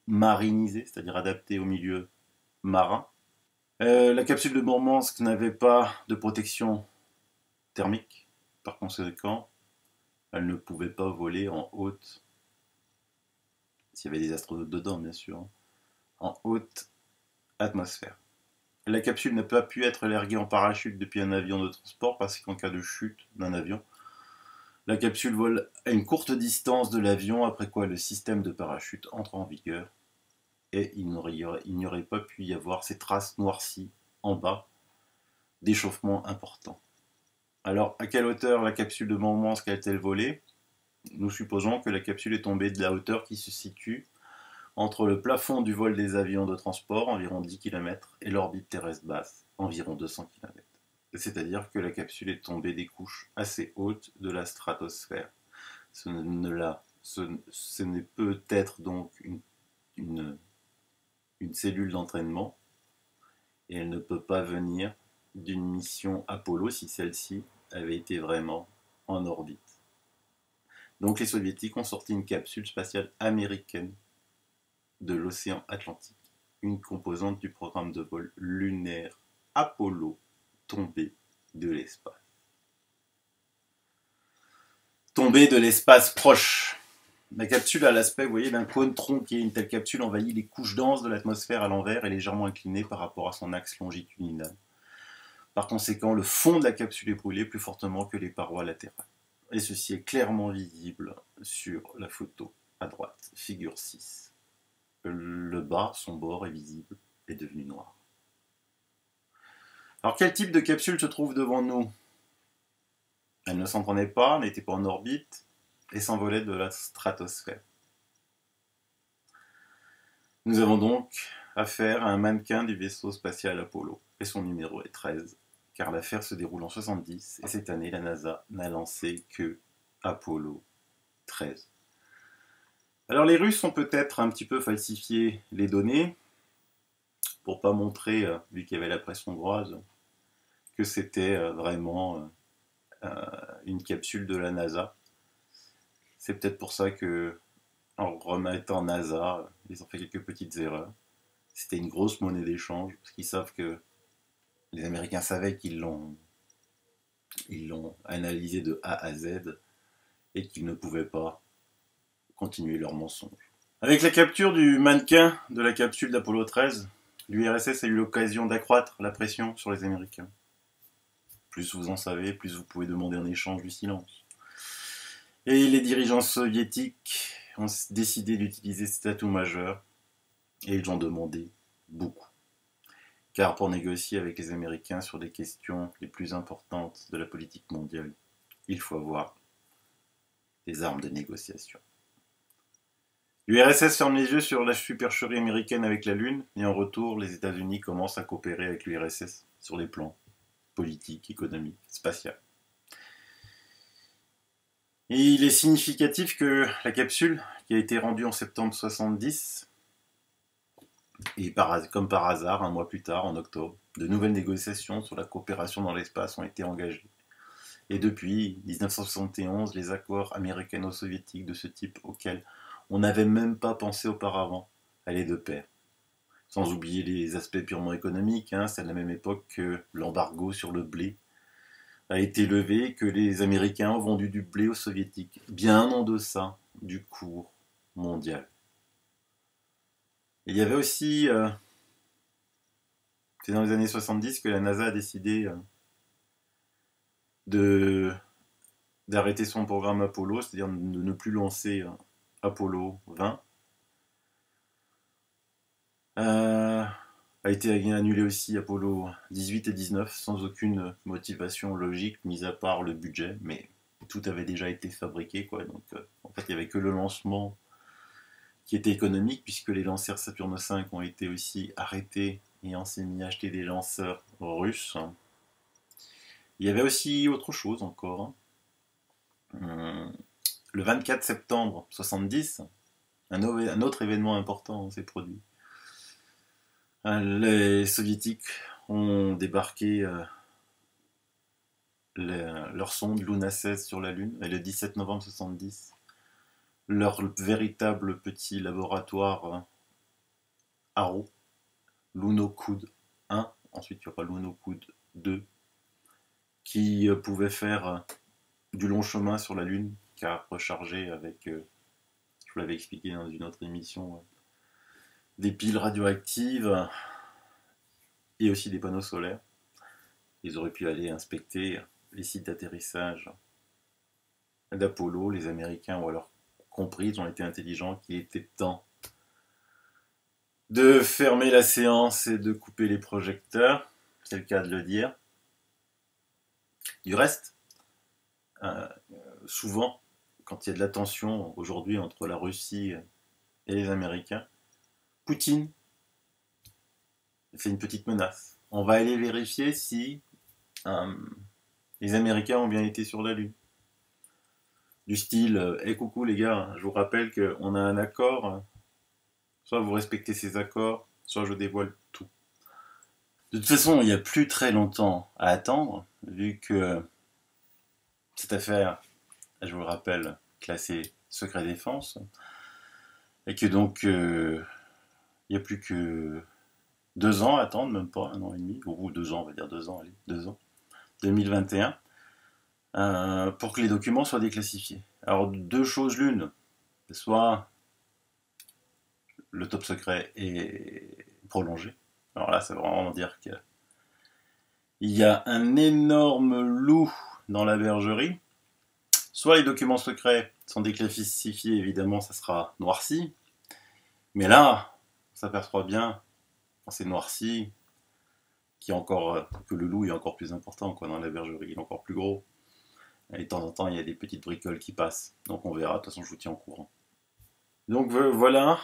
marinisé, c'est-à-dire adapté au milieu marin. La capsule de Murmansk n'avait pas de protection thermique, par conséquent, elle ne pouvait pas voler en haute, s'il y avait des astronautes dedans bien sûr, en haute atmosphère. La capsule n'a pas pu être larguée en parachute depuis un avion de transport parce qu'en cas de chute d'un avion, la capsule vole à une courte distance de l'avion, après quoi le système de parachute entre en vigueur et il n'y aurait pas pu y avoir ces traces noircies en bas d'échauffement important. Alors, à quelle hauteur la capsule de Murmansk a-t-elle volé? Nous supposons que la capsule est tombée de la hauteur qui se situe entre le plafond du vol des avions de transport, environ 10 km, et l'orbite terrestre basse, environ 200 km. C'est-à-dire que la capsule est tombée des couches assez hautes de la stratosphère. Ce n'est peut-être donc une cellule d'entraînement, et elle ne peut pas venir d'une mission Apollo si celle-ci avait été vraiment en orbite. Donc les soviétiques ont sorti une capsule spatiale américaine de l'océan Atlantique, une composante du programme de vol lunaire Apollo tombée de l'espace. Tombée de l'espace proche. La capsule a l'aspect, vous voyez, d'un cône tronqué. Une telle capsule envahit les couches denses de l'atmosphère à l'envers et légèrement inclinée par rapport à son axe longitudinal. Par conséquent, le fond de la capsule est brûlé plus fortement que les parois latérales. Et ceci est clairement visible sur la photo à droite, figure 6. Le bas, son bord est visible, est devenu noir. Alors quel type de capsule se trouve devant nous? Elle ne s'entraînait pas, n'était pas en orbite et s'envolait de la stratosphère. Nous avons donc affaire à un mannequin du vaisseau spatial Apollo et son numéro est 13. Car l'affaire se déroule en 70 et cette année, la NASA n'a lancé que Apollo 13. Alors les Russes ont peut-être un petit peu falsifié les données pour pas montrer, vu qu'il y avait la presse hongroise, que c'était vraiment une capsule de la NASA. C'est peut-être pour ça que, en remettant NASA, ils ont fait quelques petites erreurs. C'était une grosse monnaie d'échange, parce qu'ils savent que les Américains savaient qu'ils l'ont analysé de A à Z et qu'ils ne pouvaient pas continuer leur mensonge. Avec la capture du mannequin de la capsule d'Apollo 13, l'URSS a eu l'occasion d'accroître la pression sur les Américains. Plus vous en savez, plus vous pouvez demander en échange du silence. Et les dirigeants soviétiques ont décidé d'utiliser cet atout majeur et ils ont demandé beaucoup. Car pour négocier avec les Américains sur les questions les plus importantes de la politique mondiale, il faut avoir des armes de négociation. L'URSS ferme les yeux sur la supercherie américaine avec la Lune, et en retour, les États-Unis commencent à coopérer avec l'URSS sur les plans politiques, économiques, spatiaux. Et il est significatif que la capsule, qui a été rendue en septembre 70, et comme par hasard, un mois plus tard, en octobre, de nouvelles négociations sur la coopération dans l'espace ont été engagées. Et depuis 1971, les accords américano-soviétiques de ce type auxquels on n'avait même pas pensé auparavant allaient de pair. Sans oublier les aspects purement économiques, c'est à la même époque que l'embargo sur le blé a été levé, que les Américains ont vendu du blé aux Soviétiques, bien en deçà du cours mondial. Et il y avait aussi, c'est dans les années 70 que la NASA a décidé de d'arrêter son programme Apollo, c'est-à-dire de ne plus lancer Apollo 20. A été annulé aussi Apollo 18 et 19 sans aucune motivation logique, mis à part le budget, mais tout avait déjà été fabriqué, quoi. Donc en fait il n'y avait que le lancement qui était économique, puisque les lanceurs Saturne V ont été aussi arrêtés et on s'est mis à acheter des lanceurs russes. Il y avait aussi autre chose encore. Le 24 septembre 70, un autre événement important s'est produit. Les soviétiques ont débarqué leur sonde Luna 16 sur la Lune, et le 17 novembre 70, leur véritable petit laboratoire Arrow, Lunokhod 1, ensuite il y aura Lunokhod 2, qui pouvait faire du long chemin sur la Lune, car recharger avec, je vous l'avais expliqué dans une autre émission, des piles radioactives et aussi des panneaux solaires. Ils auraient pu aller inspecter les sites d'atterrissage d'Apollo. Les Américains ont alors compris, ils ont été intelligents, qu'il était temps de fermer la séance et de couper les projecteurs. C'est le cas de le dire. Du reste, souvent, quand il y a de la tension aujourd'hui entre la Russie et les Américains, Poutine fait une petite menace. On va aller vérifier si les Américains ont bien été sur la Lune. Du style, hey, coucou les gars, je vous rappelle qu'on a un accord, soit vous respectez ces accords, soit je dévoile tout. De toute façon, il n'y a plus très longtemps à attendre, vu que cette affaire, je vous le rappelle, classée secret défense, et que donc il n'y a plus que 2 ans à attendre, même pas 1 an et demi, ou 2 ans, on va dire 2 ans, allez, 2 ans, 2021, pour que les documents soient déclassifiés. Alors, 2 choses l'une, soit le top secret est prolongé. Alors là, ça veut vraiment dire qu'il y a un énorme loup dans la bergerie. Soit les documents secrets sont déclassifiés, évidemment, ça sera noirci. Mais là, on s'aperçoit bien, quand c'est noirci, que le loup est encore plus important, quoi, dans la bergerie, il est encore plus gros. Et de temps en temps, il y a des petites bricoles qui passent. Donc on verra, de toute façon, je vous tiens au courant. Donc voilà,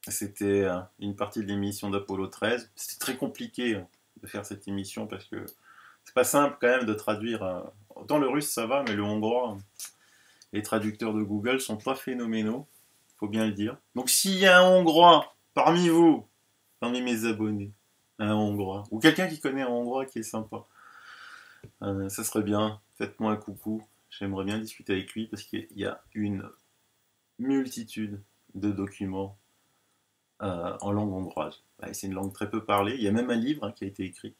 c'était une partie de l'émission d'Apollo 13. C'était très compliqué de faire cette émission parce que c'est pas simple quand même de traduire. Autant le russe ça va, mais le hongrois, les traducteurs de Google sont pas phénoménaux, faut bien le dire. Donc s'il y a un hongrois parmi vous, parmi mes abonnés, un hongrois, ou quelqu'un qui connaît un hongrois qui est sympa, ça serait bien, faites-moi un coucou, j'aimerais bien discuter avec lui parce qu'il y a une multitude de documents en langue hongroise. C'est une langue très peu parlée, il y a même un livre qui a été écrit,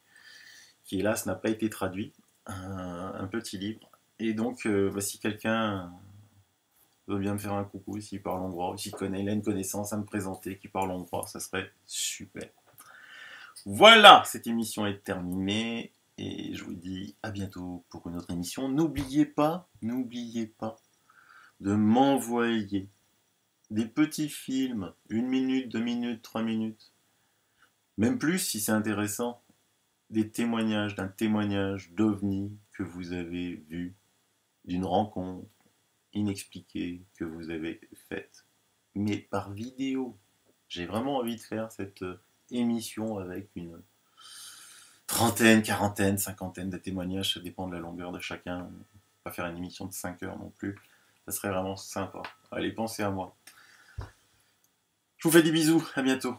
qui hélas n'a pas été traduit, un petit livre, et donc si quelqu'un veut bien me faire un coucou, s'il parle hongrois, s'il connaît, il a une connaissance à me présenter qui parle hongrois, ça serait super. Voilà, cette émission est terminée, et je vous dis à bientôt pour une autre émission. N'oubliez pas de m'envoyer des petits films, 1 minute, 2 minutes, 3 minutes, même plus si c'est intéressant, des témoignages, d'un témoignage d'OVNI que vous avez vu, d'une rencontre inexpliquée que vous avez faite, mais par vidéo. J'ai vraiment envie de faire cette émission avec une trentaine, quarantaine, cinquantaine de témoignages, ça dépend de la longueur de chacun. On va pas faire une émission de 5 heures non plus, ça serait vraiment sympa. Allez, pensez à moi. Je vous fais des bisous, à bientôt.